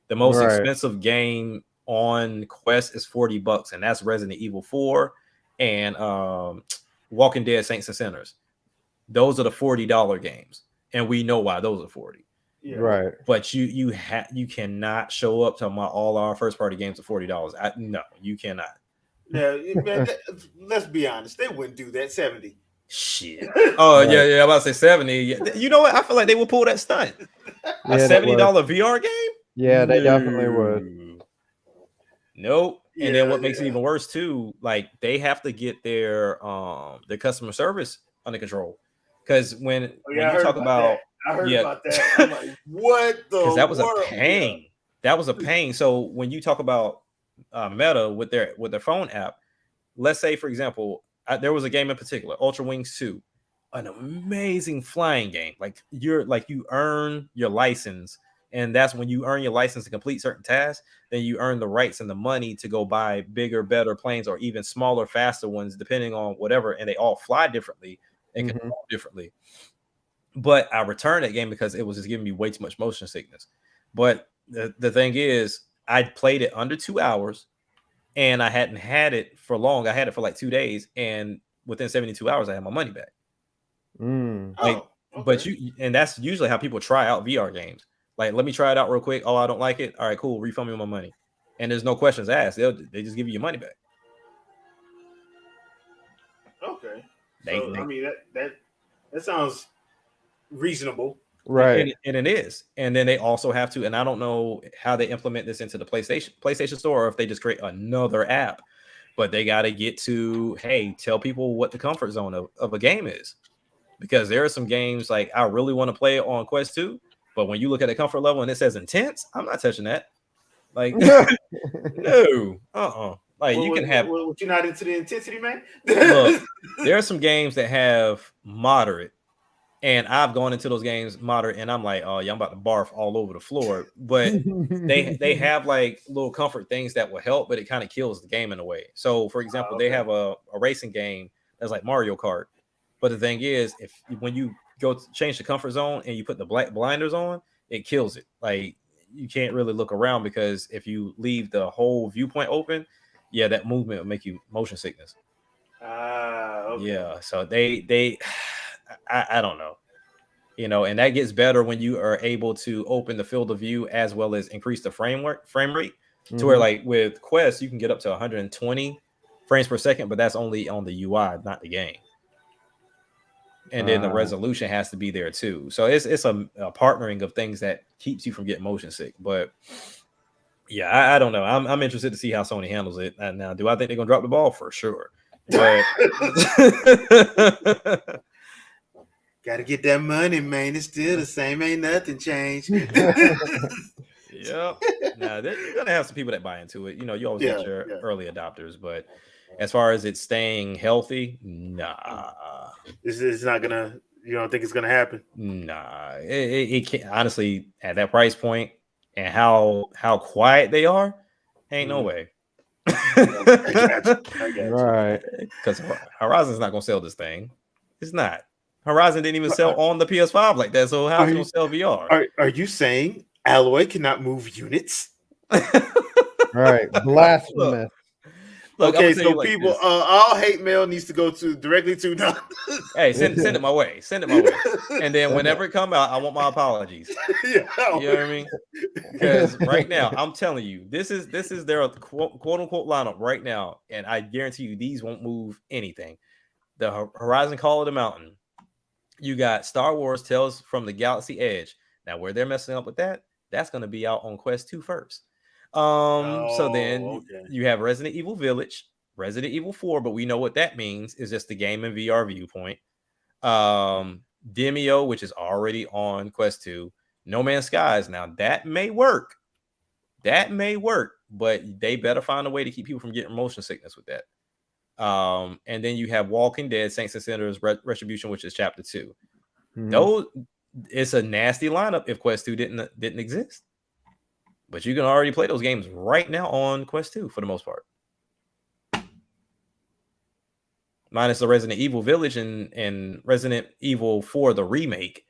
[SPEAKER 2] The most expensive game on Quest is $40, and that's Resident Evil 4 and Walking Dead Saints and Sinners. Those are the $40 games, and we know why those are 40.
[SPEAKER 1] Yeah.
[SPEAKER 3] Right.
[SPEAKER 2] But you cannot show up talking about all our first party games for $40. No, you cannot.
[SPEAKER 1] Yeah, man, let's be honest. They wouldn't do that. 70.
[SPEAKER 2] Shit. Oh right. yeah. I'm about to say 70. You know what? I feel like they would pull that stunt. A $70 VR game?
[SPEAKER 3] Yeah, they definitely would.
[SPEAKER 2] Nope. And then what makes it even worse too, like they have to get their customer service under control. Because when you talk about
[SPEAKER 1] I heard about that. I'm like, what the?
[SPEAKER 2] Because that was a pain. Yeah. That was a pain. So when you talk about Meta with their phone app, let's say for example, there was a game in particular, Ultra Wings 2, an amazing flying game. Like you earn your license, and that's when you earn your license to complete certain tasks, then you earn the rights and the money to go buy bigger, better planes, or even smaller, faster ones, depending on whatever. And they all fly differently and control differently. But I returned that game because it was just giving me way too much motion sickness. But the thing is, I played it under 2 hours, and I hadn't had it for long. I had it for like 2 days, and within 72 hours, I had my money back. But and that's usually how people try out VR games. Like, let me try it out real quick. Oh, I don't like it. All right, cool. Refund me my money. And there's no questions asked. They just give you your money back.
[SPEAKER 1] Okay. I mean, that sounds reasonable.
[SPEAKER 3] Right.
[SPEAKER 2] And it is. And then they also have to, and I don't know how they implement this into the PlayStation Store, or if they just create another app, but they got to get to, hey, tell people what the comfort zone of a game is. Because there are some games like I really want to play on Quest 2, but when you look at the comfort level and it says intense, I'm not touching that. Like, no, Like, you can have.
[SPEAKER 1] What, you're not into the intensity, man?
[SPEAKER 2] Look, there are some games that have moderate, and I've gone into those games moderate, and I'm like, oh yeah, I'm about to barf all over the floor. But they have like little comfort things that will help, but it kind of kills the game in a way. So, for example, they have a racing game that's like Mario Kart. But the thing is, when you go to change the comfort zone and you put the black blinders on, it kills it. Like, you can't really look around, because if you leave the whole viewpoint open, yeah, that movement will make you motion sickness.
[SPEAKER 1] Okay.
[SPEAKER 2] Yeah, so I don't know, and that gets better when you are able to open the field of view as well as increase the frame rate to where, like with Quest, you can get up to 120 frames per second, but that's only on the UI, not the game. And then the resolution has to be there too. So it's a partnering of things that keeps you from getting motion sick. But yeah, I don't know. I'm interested to see how Sony handles it. And now, do I think they're gonna drop the ball? For sure. But
[SPEAKER 1] gotta get that money, man. It's still the same. Ain't nothing changed.
[SPEAKER 2] Yeah. Now you're gonna have some people that buy into it. You always get your early adopters, but as far as it staying healthy, nah.
[SPEAKER 1] It's not gonna. You don't think it's gonna happen?
[SPEAKER 2] Nah. It can't, honestly, at that price point and how quiet they are, ain't no way.
[SPEAKER 1] I got you. I got you.
[SPEAKER 3] Right.
[SPEAKER 2] Because Horizon's not gonna sell this thing. It's not. Horizon didn't even sell on the PS5 like that. So how's it gonna sell VR?
[SPEAKER 1] Are you saying Alloy cannot move units?
[SPEAKER 3] Right. Blasphemous.
[SPEAKER 2] Look, I'm
[SPEAKER 1] Okay,
[SPEAKER 2] gonna tell
[SPEAKER 1] so
[SPEAKER 2] you like
[SPEAKER 1] people,
[SPEAKER 2] this.
[SPEAKER 1] all hate mail needs to go directly to.
[SPEAKER 2] Hey, send it my way. Send it my way. And then whenever it come out, I want my apologies.
[SPEAKER 1] Yeah.
[SPEAKER 2] You know what I mean? Because right now, I'm telling you, this is their quote unquote lineup right now, and I guarantee you these won't move anything. The Horizon Call of the Mountain. You got Star Wars Tales from the Galaxy Edge. Now, where they're messing up with that's going to be out on Quest 2 first. So then you have Resident Evil Village, Resident Evil 4, but we know what that means is just the game in VR viewpoint. Demio, which is already on Quest 2. No Man's Skies. Now that may work. But they better find a way to keep people from getting motion sickness with that. And then you have Walking Dead, Saints and Sinners, Retribution, which is Chapter 2.
[SPEAKER 3] Mhm.
[SPEAKER 2] Those, it's a nasty lineup if Quest 2 didn't exist. But you can already play those games right now on Quest 2 for the most part. Minus the Resident Evil Village and Resident Evil 4, the remake.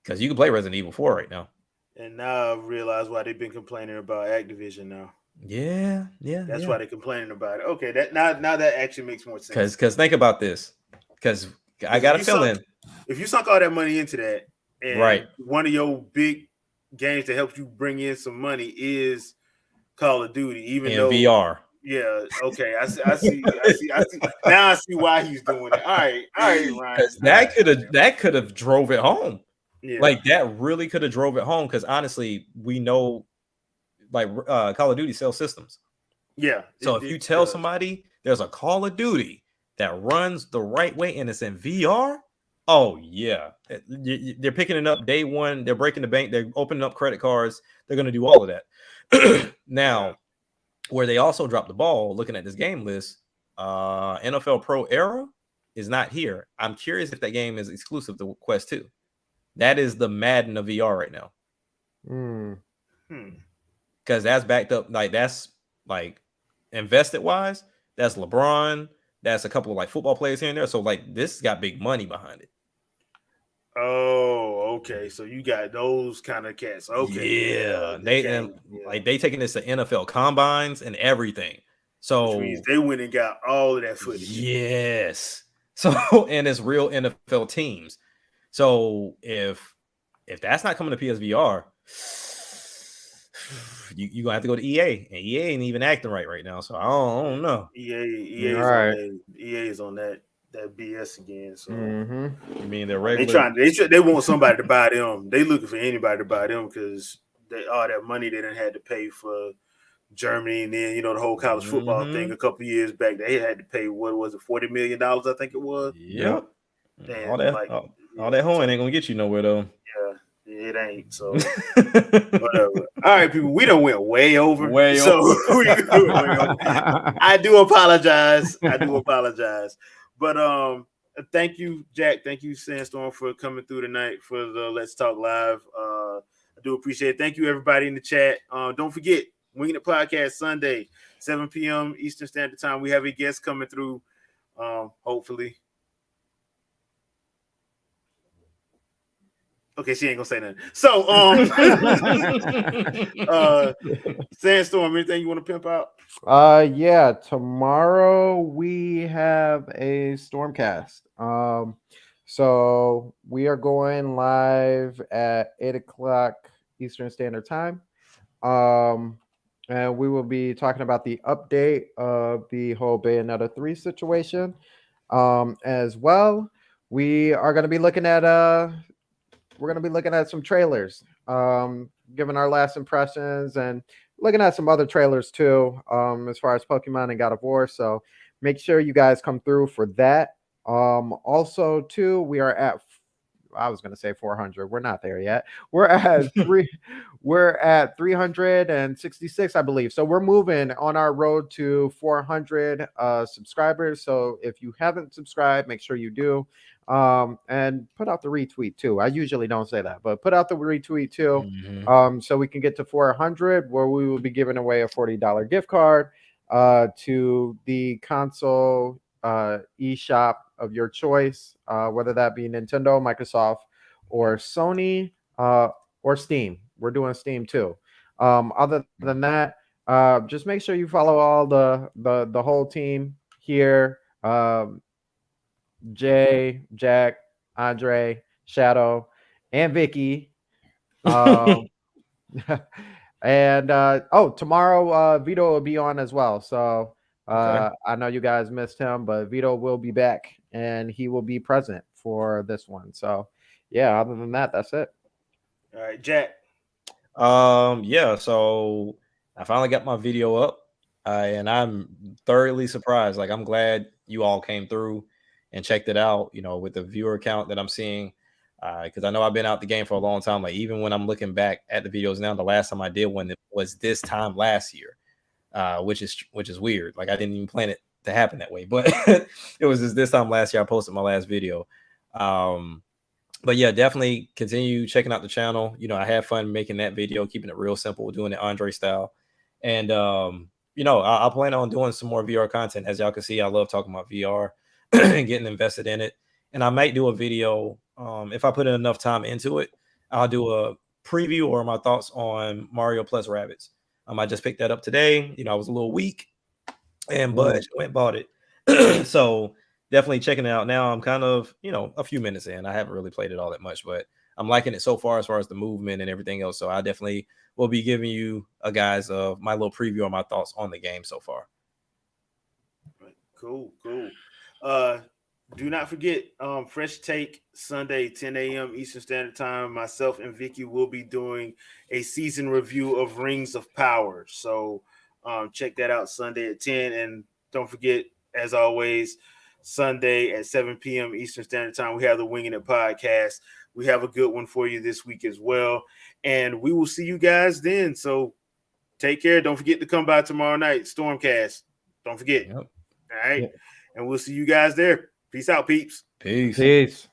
[SPEAKER 2] Because you can play Resident Evil 4 right now.
[SPEAKER 1] And now I realize why they've been complaining about Activision now.
[SPEAKER 2] Yeah.
[SPEAKER 1] That's why they're complaining about it. Okay, that now that actually makes more sense.
[SPEAKER 2] Because think about this. Because I got a feeling.
[SPEAKER 1] If you sunk all that money into that, and
[SPEAKER 2] right,
[SPEAKER 1] one of your big games that helps you bring in some money is Call of Duty, even though
[SPEAKER 2] VR.
[SPEAKER 1] Yeah, okay. I see. Now I see why he's doing it. All right, Ryan.
[SPEAKER 2] That could have drove it home.
[SPEAKER 1] Yeah.
[SPEAKER 2] Like that really could have drove it home because honestly, we know like Call of Duty sells systems.
[SPEAKER 1] Yeah.
[SPEAKER 2] So if you tell somebody there's a Call of Duty that runs the right way and it's in VR, oh yeah, they're picking it up day one. They're breaking the bank. They're opening up credit cards. They're going to do all of that. Now, where they also dropped the ball, looking at this game list, NFL Pro Era is not here. I'm curious if that game is exclusive to Quest 2. That is the Madden of VR right now. Because that's backed up, like that's like invested wise, that's LeBron, that's a couple of like football players here and there. So like this got big money behind it.
[SPEAKER 1] Oh, okay. So you got those kind of cats. Okay.
[SPEAKER 2] Yeah. They taking this to NFL combines and everything. So
[SPEAKER 1] which means they went and got all of that footage.
[SPEAKER 2] Yes. So and it's real NFL teams. So if that's not coming to PSVR, you gonna have to go to EA, and EA ain't even acting right now. So I don't know.
[SPEAKER 1] EA is on that BS again. So
[SPEAKER 2] you mean they're regular?
[SPEAKER 1] They want somebody to buy them. They looking for anybody to buy them because all that money they done had to pay for Germany, and then the whole college football thing a couple years back. They had to pay what was it, $40 million? I think it was.
[SPEAKER 2] Yep. And all that hoeing ain't gonna get you nowhere though.
[SPEAKER 1] Yeah. It ain't, so whatever. All right, people, we done went way over. I do apologize. But thank you, Jack. Thank you, Sandstorm, for coming through tonight for the Let's Talk Live. I do appreciate it. Thank you, everybody in the chat. Don't forget, Winging It Podcast Sunday, 7 p.m. Eastern Standard Time. We have a guest coming through, hopefully. Okay, she ain't gonna say nothing. So, Sandstorm, anything you want to pimp out?
[SPEAKER 3] Yeah. Tomorrow we have a Stormcast. So we are going live at 8:00 Eastern Standard Time. And we will be talking about the update of the whole Bayonetta 3 situation. As well, we are going to be looking at some trailers, giving our last impressions and looking at some other trailers too, as far as Pokemon and God of War. So make sure you guys come through for that. Also too, we are at, I was going to say 400. We're not there yet. We're at we're at 366, I believe. So we're moving on our road to 400 subscribers. So if you haven't subscribed, make sure you do. And put out the retweet too. I usually don't say that, but put out the retweet too. So we can get to 400, where we will be giving away a $40 gift card. to the console eShop of your choice, whether that be Nintendo, Microsoft, or Sony, or Steam. We're doing Steam too. Other than that, just make sure you follow all the whole team here. Jay, Jack, Andre, Shadow, and Vicky. Um, and tomorrow Vito will be on as well. So
[SPEAKER 2] Okay.
[SPEAKER 3] I know you guys missed him, but Vito will be back and he will be present for this one. So yeah, other than that, that's it.
[SPEAKER 1] All right, Jack.
[SPEAKER 2] Yeah, so I finally got my video up, and I'm thoroughly surprised. Like, I'm glad you all came through and checked it out, with the viewer count that I'm seeing. Because I know I've been out the game for a long time. Like, even when I'm looking back at the videos now, the last time I did one was this time last year, which is weird. Like, I didn't even plan it to happen that way, but it was just this time last year I posted my last video. But yeah, definitely continue checking out the channel. I had fun making that video, keeping it real simple, doing it Andre style. And I plan on doing some more VR content. As y'all can see, I love talking about VR and getting invested in it. And I might do a video, if I put in enough time into it, I'll do a preview or my thoughts on Mario plus Rabbids. I just picked that up today. I was a little weak and but went and bought it. So definitely checking it out now. I'm kind of, a few minutes in. I haven't really played it all that much, but I'm liking it so far as the movement and everything else. So I definitely will be giving you a guys of my little preview on my thoughts on the game so far.
[SPEAKER 1] Cool. Do not forget, Fresh Take Sunday, 10 a.m. Eastern Standard Time. Myself and Vicky will be doing a season review of Rings of Power. So check that out Sunday at 10. And don't forget, as always, Sunday at 7 p.m. Eastern Standard Time, we have the Winging It podcast. We have a good one for you this week as well. And we will see you guys then. So take care. Don't forget to come by tomorrow night, Stormcast. Don't forget.
[SPEAKER 2] Yep.
[SPEAKER 1] All right. Yep. And we'll see you guys there. Peace out, peeps.
[SPEAKER 2] Peace.
[SPEAKER 3] Peace.